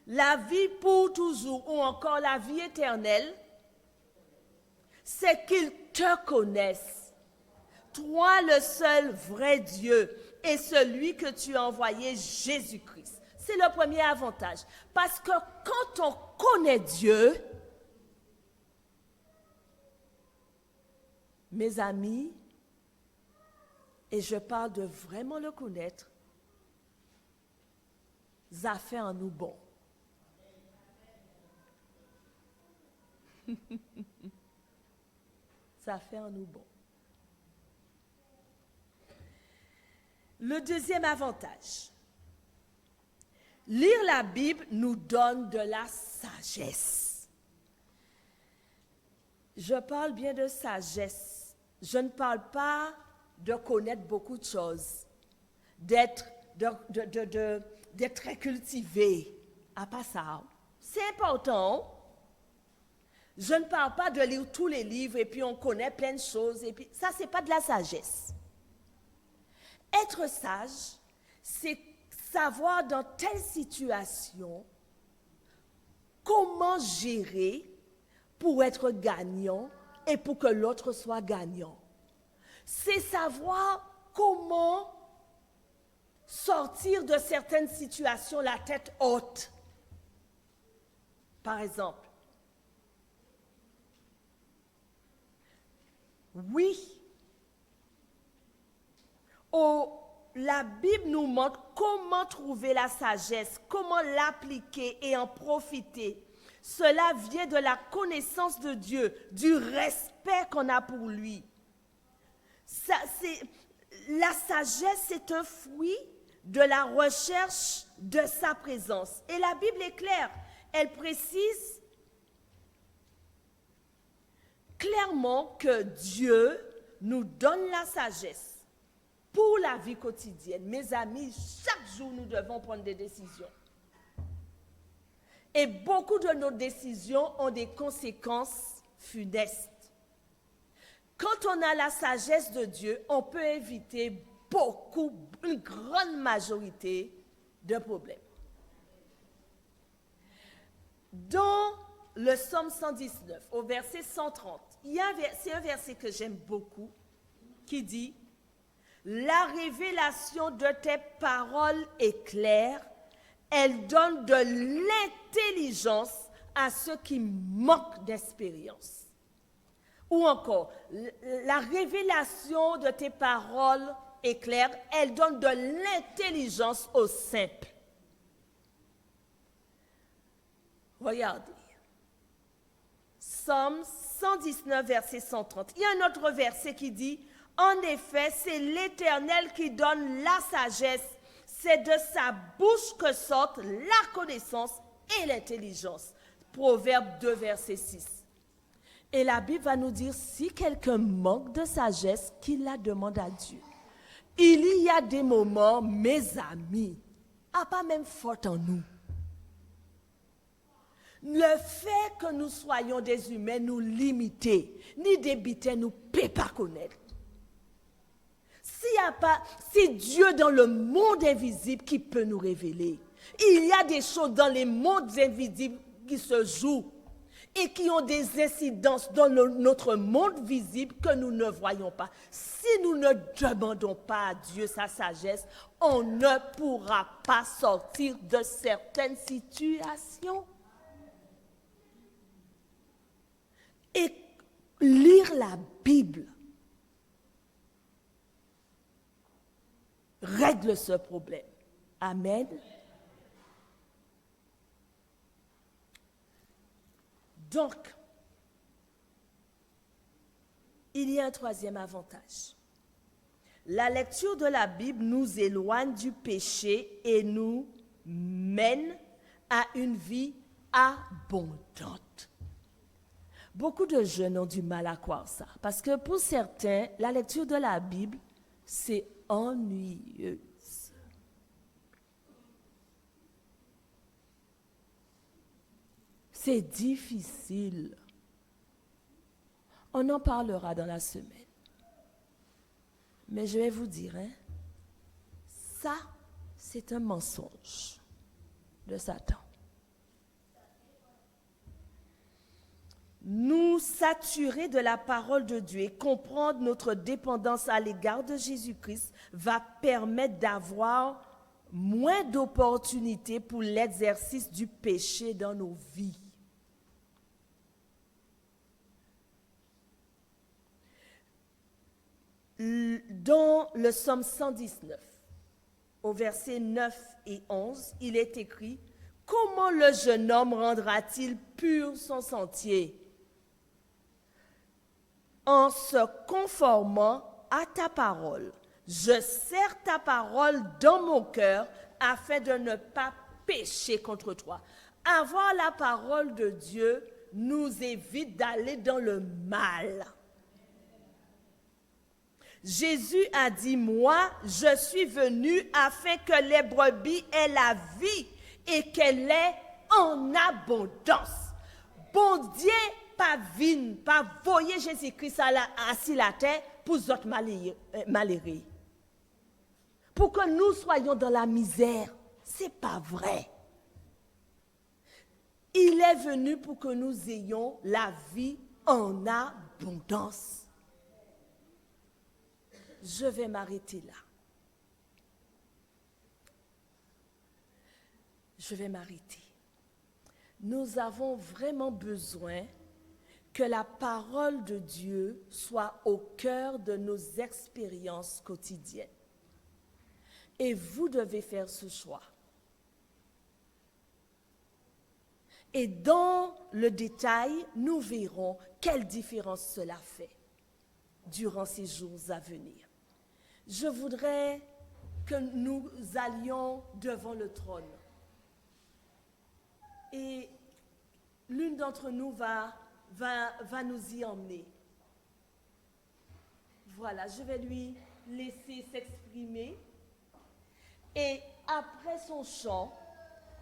La vie pour toujours, ou encore la vie éternelle, c'est qu'ils te connaissent, toi le seul vrai Dieu, et celui que tu as envoyé, Jésus-Christ. C'est le premier avantage. Parce que quand on connaît Dieu, mes amis, et je parle de vraiment le connaître, ça fait en nous bon. Ça fait en nous bon. Le deuxième avantage, lire la Bible nous donne de la sagesse. Je parle bien de sagesse. Je ne parle pas de connaître beaucoup de choses, d'être très cultivé. Ah, pas ça. C'est important. Je ne parle pas de lire tous les livres et puis on connaît plein de choses. Et puis, ça, ce n'est pas de la sagesse. Être sage, c'est savoir dans telle situation comment gérer pour être gagnant et pour que l'autre soit gagnant. C'est savoir comment sortir de certaines situations la tête haute. Par exemple, oui, la Bible nous montre comment trouver la sagesse, comment l'appliquer et en profiter. Cela vient de la connaissance de Dieu, du respect qu'on a pour lui. La sagesse, c'est un fruit de la recherche de sa présence. Et la Bible est claire. Elle précise clairement que Dieu nous donne la sagesse pour la vie quotidienne. Mes amis, chaque jour, nous devons prendre des décisions. Et beaucoup de nos décisions ont des conséquences funestes. Quand on a la sagesse de Dieu, on peut éviter une grande majorité de problèmes. Dans le Psaume 119, au verset 130, C'est un verset que j'aime beaucoup qui dit « La révélation de tes paroles est claire, elle donne de l'intelligence à ceux qui manquent d'expérience. » Ou encore, la révélation de tes paroles est claire, elle donne de l'intelligence aux simples. Regardez. Psaume 119, verset 130. Il y a un autre verset qui dit « En effet, c'est l'Éternel qui donne la sagesse. C'est de sa bouche que sortent la connaissance et l'intelligence. » Proverbe 2, verset 6. Et la Bible va nous dire, si quelqu'un manque de sagesse, qu'il la demande à Dieu. Il y a des moments, mes amis, pas même faute en nous. Le fait que nous soyons des humains nous limités, ni débités, nous ne peut pas connaître. C'est Dieu dans le monde invisible qui peut nous révéler. Il y a des choses dans les mondes invisibles qui se jouent et qui ont des incidences dans notre monde visible que nous ne voyons pas. Si nous ne demandons pas à Dieu sa sagesse, on ne pourra pas sortir de certaines situations. Et lire la Bible règle ce problème. Amen. Donc, il y a un troisième avantage. La lecture de la Bible nous éloigne du péché et nous mène à une vie abondante. Beaucoup de jeunes ont du mal à croire ça, parce que pour certains, la lecture de la Bible, c'est ennuyeux. C'est difficile. On en parlera dans la semaine. Mais je vais vous dire, ça, c'est un mensonge de Satan. Nous saturer de la parole de Dieu et comprendre notre dépendance à l'égard de Jésus-Christ va permettre d'avoir moins d'opportunités pour l'exercice du péché dans nos vies. Dans le psaume 119, au verset 9 et 11, il est écrit « Comment le jeune homme rendra-t-il pur son sentier ? En se conformant à ta parole. Je serre ta parole dans mon cœur afin de ne pas pécher contre toi. » Avoir la parole de Dieu nous évite d'aller dans le mal. Jésus a dit, « Moi, je suis venu afin que les brebis aient la vie et qu'elle est en abondance. » Bon Dieu, pas vine, pas voyer Jésus-Christ assis la terre pour nous autres malheureux. Pour que nous soyons dans la misère. Ce n'est pas vrai. Il est venu pour que nous ayons la vie en abondance. Je vais m'arrêter là. Je vais m'arrêter. Nous avons vraiment besoin que la parole de Dieu soit au cœur de nos expériences quotidiennes. Et vous devez faire ce choix. Et dans le détail, nous verrons quelle différence cela fait durant ces jours à venir. Je voudrais que nous allions devant le trône. Et l'une d'entre nous va nous y emmener. Voilà, je vais lui laisser s'exprimer. Et après son chant,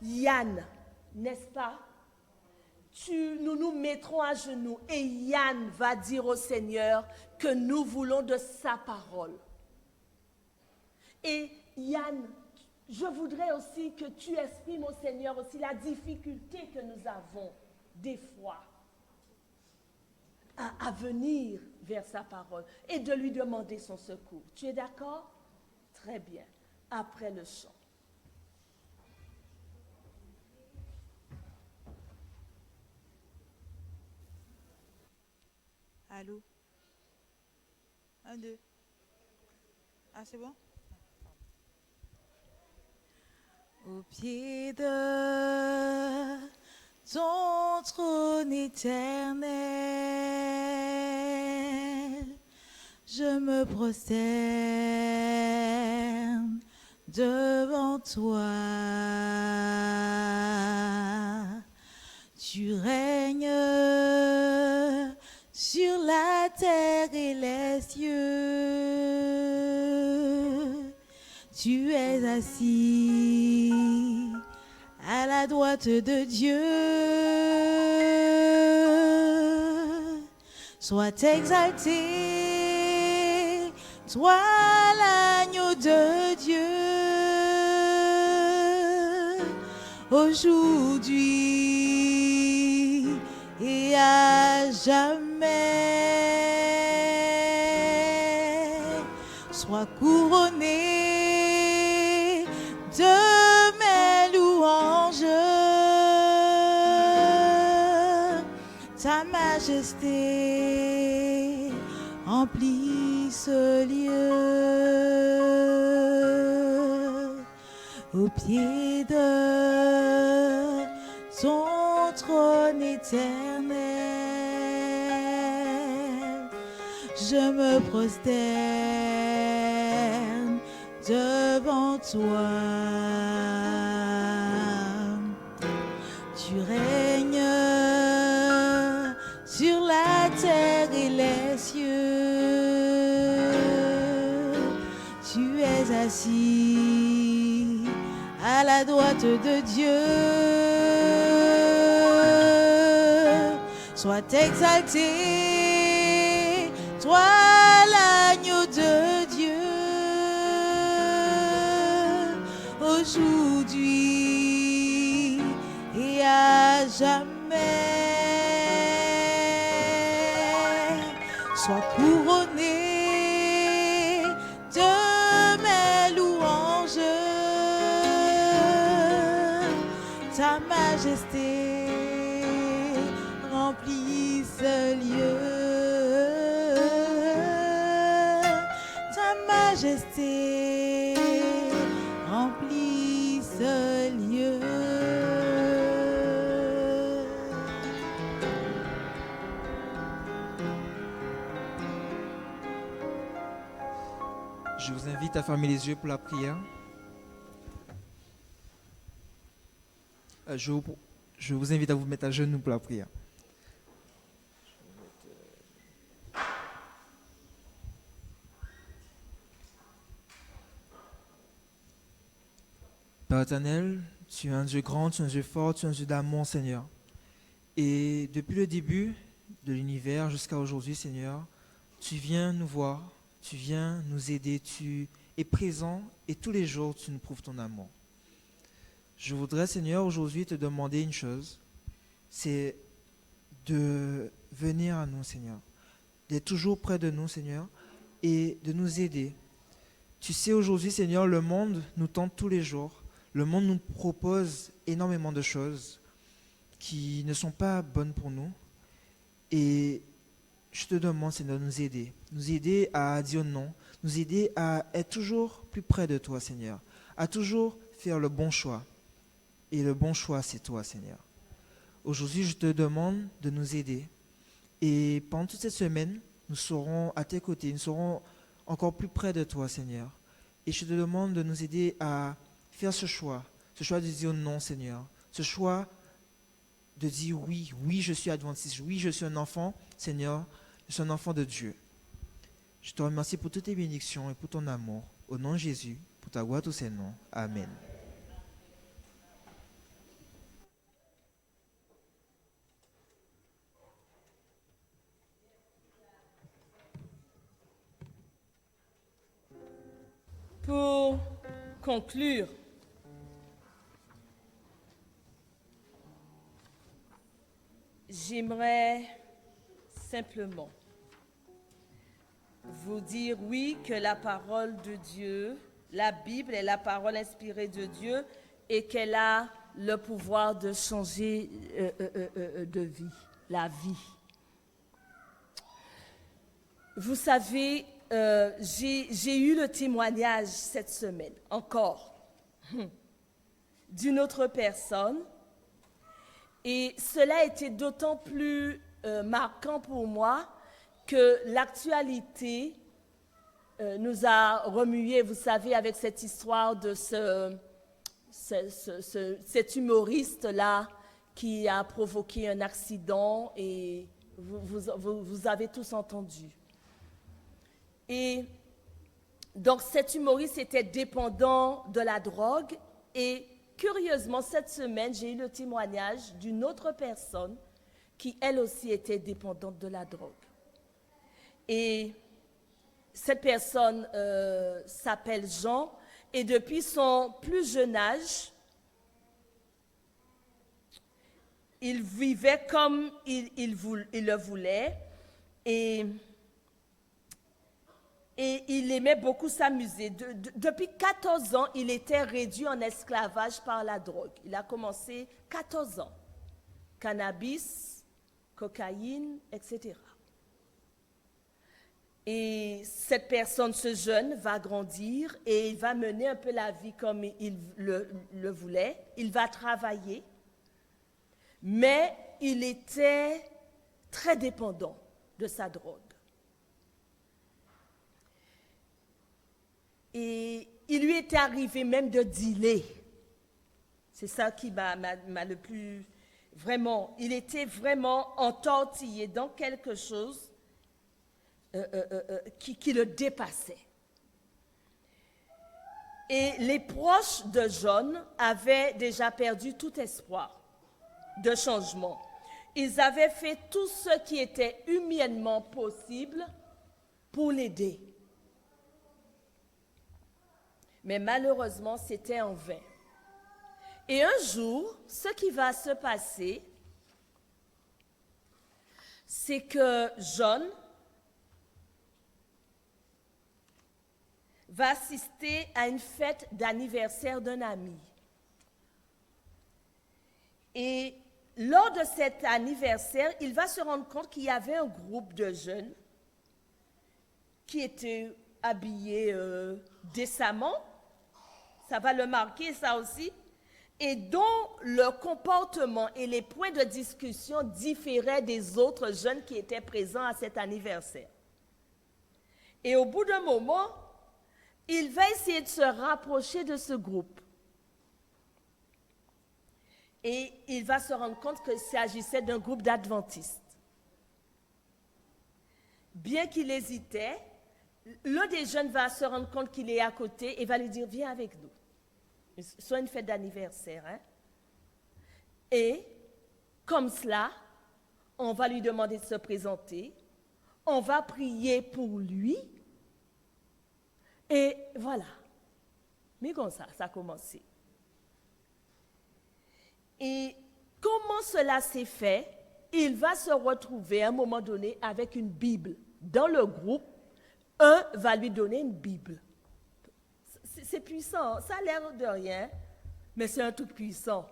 Yann, n'est-ce pas? Nous nous mettrons à genoux et Yann va dire au Seigneur que nous voulons de sa parole. Et Yann, je voudrais aussi que tu exprimes au Seigneur aussi la difficulté que nous avons des fois à venir vers sa parole et de lui demander son secours. Tu es d'accord? Très bien. Après le chant. Allô? 1, 2. Ah, c'est bon? Au pied de ton trône éternel, je me prosterne devant toi. Tu règnes sur la terre et les cieux. Tu es assis à la droite de Dieu. Sois exalté, toi l'agneau de Dieu, aujourd'hui et à jamais. Sois couronné de mes louanges. Ta majesté remplit ce lieu. Au pied de ton trône éternel, je me prosterne devant toi. Tu règnes sur la terre et les cieux. Tu es assis à la droite de Dieu. Sois exalté, toi l'agneau de Dieu, aujourd'hui et à jamais. Sois couronné de mes louanges. Ta majesté remplit ce lieu. Ta majesté remplit ce lieu. Je vous invite à fermer les yeux pour la prière. Je vous invite à vous mettre à genoux pour la prière. Père éternel, tu es un Dieu grand, tu es un Dieu fort, tu es un Dieu d'amour, Seigneur. Et depuis le début de l'univers jusqu'à aujourd'hui, Seigneur, tu viens nous voir, tu viens nous aider, tu es présent et tous les jours tu nous prouves ton amour. Je voudrais, Seigneur, aujourd'hui te demander une chose, c'est de venir à nous, Seigneur, d'être toujours près de nous, Seigneur, et de nous aider. Tu sais, aujourd'hui, Seigneur, le monde nous tente tous les jours. Le monde nous propose énormément de choses qui ne sont pas bonnes pour nous. Et je te demande, Seigneur, de nous aider à dire non, nous aider à être toujours plus près de toi, Seigneur, à toujours faire le bon choix. Et le bon choix, c'est toi, Seigneur. Aujourd'hui, je te demande de nous aider. Et pendant toute cette semaine, nous serons à tes côtés, nous serons encore plus près de toi, Seigneur. Et je te demande de nous aider à faire ce choix de dire non, Seigneur, ce choix de dire oui, oui, je suis adventiste, oui, je suis un enfant, Seigneur, je suis un enfant de Dieu. Je te remercie pour toutes tes bénédictions et pour ton amour. Au nom de Jésus, pour ta gloire, tous ces noms. Amen. Pour conclure, j'aimerais simplement vous dire oui que la parole de Dieu, la Bible est la parole inspirée de Dieu et qu'elle a le pouvoir de changer de vie, la vie. Vous savez, j'ai eu le témoignage cette semaine, encore, d'une autre personne. Et cela a été d'autant plus marquant pour moi que l'actualité nous a remué, vous savez, avec cette histoire de cet humoriste-là qui a provoqué un accident et vous avez tous entendu. Et donc cet humoriste était dépendant de la drogue et curieusement, cette semaine, j'ai eu le témoignage d'une autre personne qui, elle aussi, était dépendante de la drogue. Et cette personne s'appelle Jean, et depuis son plus jeune âge, il vivait comme il le voulait, et il aimait beaucoup s'amuser. Depuis 14 ans, il était réduit en esclavage par la drogue. Il a commencé 14 ans. Cannabis, cocaïne, etc. Et cette personne, ce jeune, va grandir et il va mener un peu la vie comme il le voulait. Il va travailler, mais il était très dépendant de sa drogue. Et il lui était arrivé même de dealer. C'est ça qui m'a le plus... Vraiment, il était vraiment entortillé dans quelque chose qui le dépassait. Et les proches de John avaient déjà perdu tout espoir de changement. Ils avaient fait tout ce qui était humainement possible pour l'aider. Mais malheureusement, c'était en vain. Et un jour, ce qui va se passer, c'est que John va assister à une fête d'anniversaire d'un ami. Et lors de cet anniversaire, il va se rendre compte qu'il y avait un groupe de jeunes qui étaient habillés décemment. Ça va le marquer, ça aussi. Et dont le comportement et les points de discussion différaient des autres jeunes qui étaient présents à cet anniversaire. Et au bout d'un moment, il va essayer de se rapprocher de ce groupe. Et il va se rendre compte qu'il s'agissait d'un groupe d'adventistes. Bien qu'il hésitait, l'un des jeunes va se rendre compte qu'il est à côté et va lui dire « Viens avec nous ». Soit une fête d'anniversaire. Hein? Et, comme cela, on va lui demander de se présenter, on va prier pour lui, et voilà. Mais comme ça a commencé. Et comment cela s'est fait? Il va se retrouver à un moment donné avec une Bible. Dans le groupe, un va lui donner une Bible. C'est puissant, ça a l'air de rien, mais c'est un truc puissant.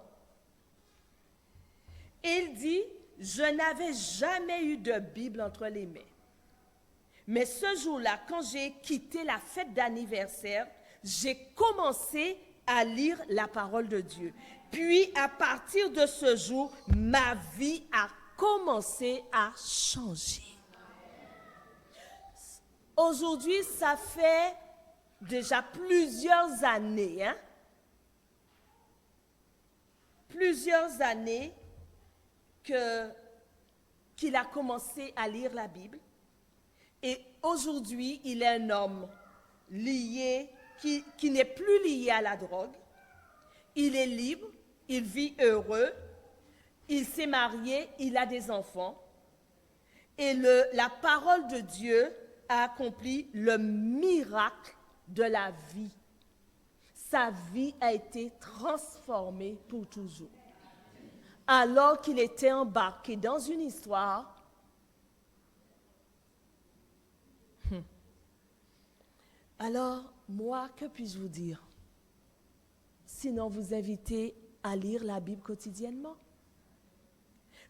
Il dit, je n'avais jamais eu de Bible entre les mains. Mais ce jour-là, quand j'ai quitté la fête d'anniversaire, j'ai commencé à lire la parole de Dieu. Puis, à partir de ce jour, ma vie a commencé à changer. Aujourd'hui, ça fait déjà plusieurs années, plusieurs années qu'il a commencé à lire la Bible. Et aujourd'hui, il est un homme lié, qui n'est plus lié à la drogue. Il est libre, il vit heureux, il s'est marié, il a des enfants. Et la parole de Dieu a accompli le miracle de la vie. Sa vie a été transformée pour toujours. Alors qu'il était embarqué dans une histoire Alors, moi, que puis-je vous dire? Sinon, vous inviter à lire la Bible quotidiennement.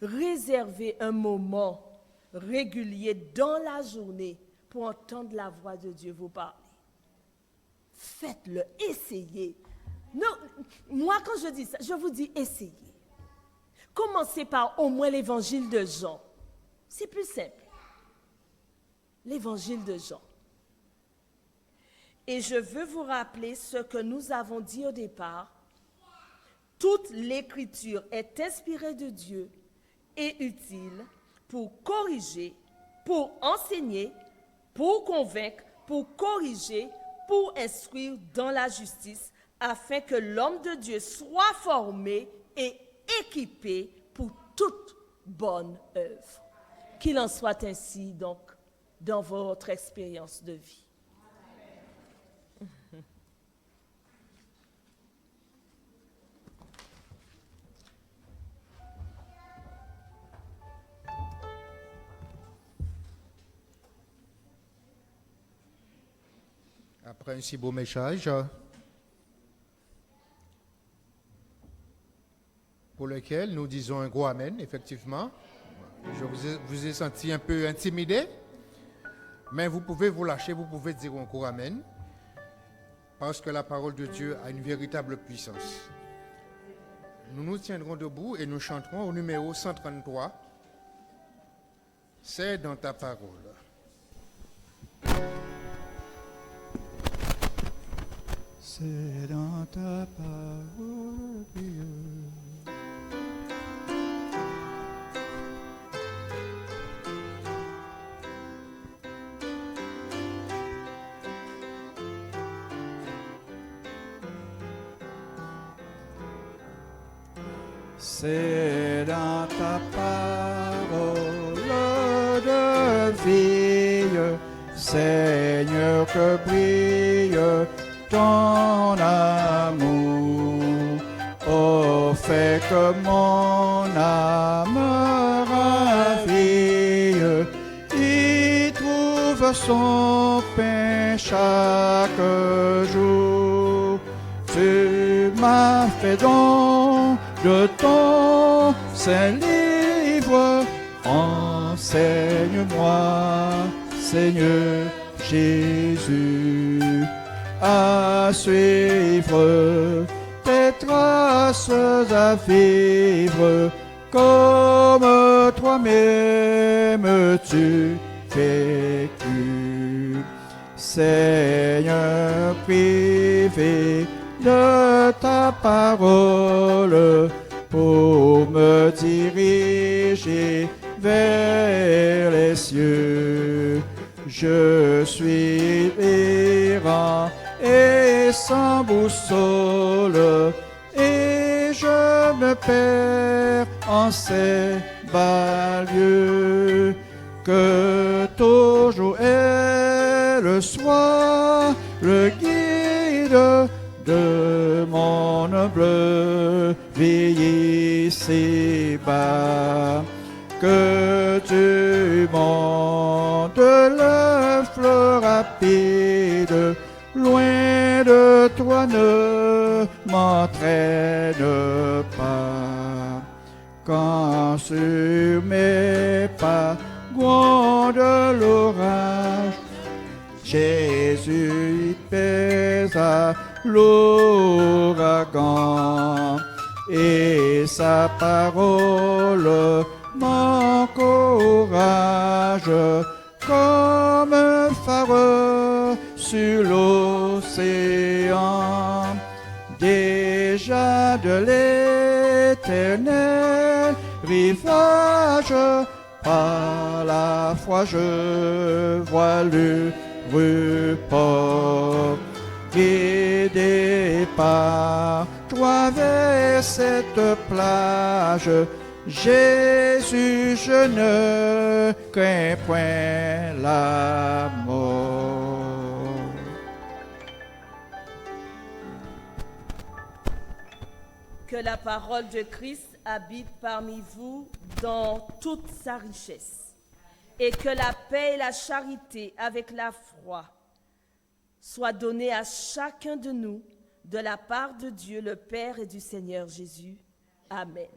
Réservez un moment régulier dans la journée pour entendre la voix de Dieu vous parler. Faites-le, essayez. Non, moi, quand je dis ça, je vous dis essayez. Commencez par au moins l'évangile de Jean. C'est plus simple. L'évangile de Jean. Et je veux vous rappeler ce que nous avons dit au départ. Toute l'écriture est inspirée de Dieu et utile pour corriger, pour enseigner, pour convaincre, pour corriger, pour instruire dans la justice, afin que l'homme de Dieu soit formé et équipé pour toute bonne œuvre. Qu'il en soit ainsi, donc, dans votre expérience de vie. Après un si beau message, pour lequel nous disons un gros amen, effectivement. Je vous ai senti un peu intimidé, mais vous pouvez vous lâcher, vous pouvez dire un gros amen, parce que la parole de Dieu a une véritable puissance. Nous nous tiendrons debout et nous chanterons au numéro 133. C'est dans ta parole. C'est dans ta parole, Dieu. C'est dans ta parole de vie, Seigneur, que brille ton amour. Oh, fais que mon âme ravie y trouve son pain chaque jour. Tu m'as fait don de ton saint livre, enseigne-moi, Seigneur Jésus, à suivre tes traces, à vivre comme toi-même tu vécu. Seigneur, privé de ta parole pour me diriger vers les cieux. Je suis errant et sans boussole, et je me perds en ces bas lieux. Que toujours elle soit le guide de mon humble vie ici-bas. Que tu montes le fleuve rapide, loin de toi ne m'entraîne pas. Quand sur mes pas gronde l'orage, Jésus pèse à l'ouragan, et sa parole m'encourage comme un phare sur l'océan. Déjà de l'éternel rivage, par la foi je vois le repos. Guidé par toi vers cette plage, Jésus, je ne crains point la mort. Que la parole de Christ habite parmi vous dans toute sa richesse, et que la paix et la charité avec la foi soit donné à chacun de nous de la part de Dieu le Père et du Seigneur Jésus. Amen.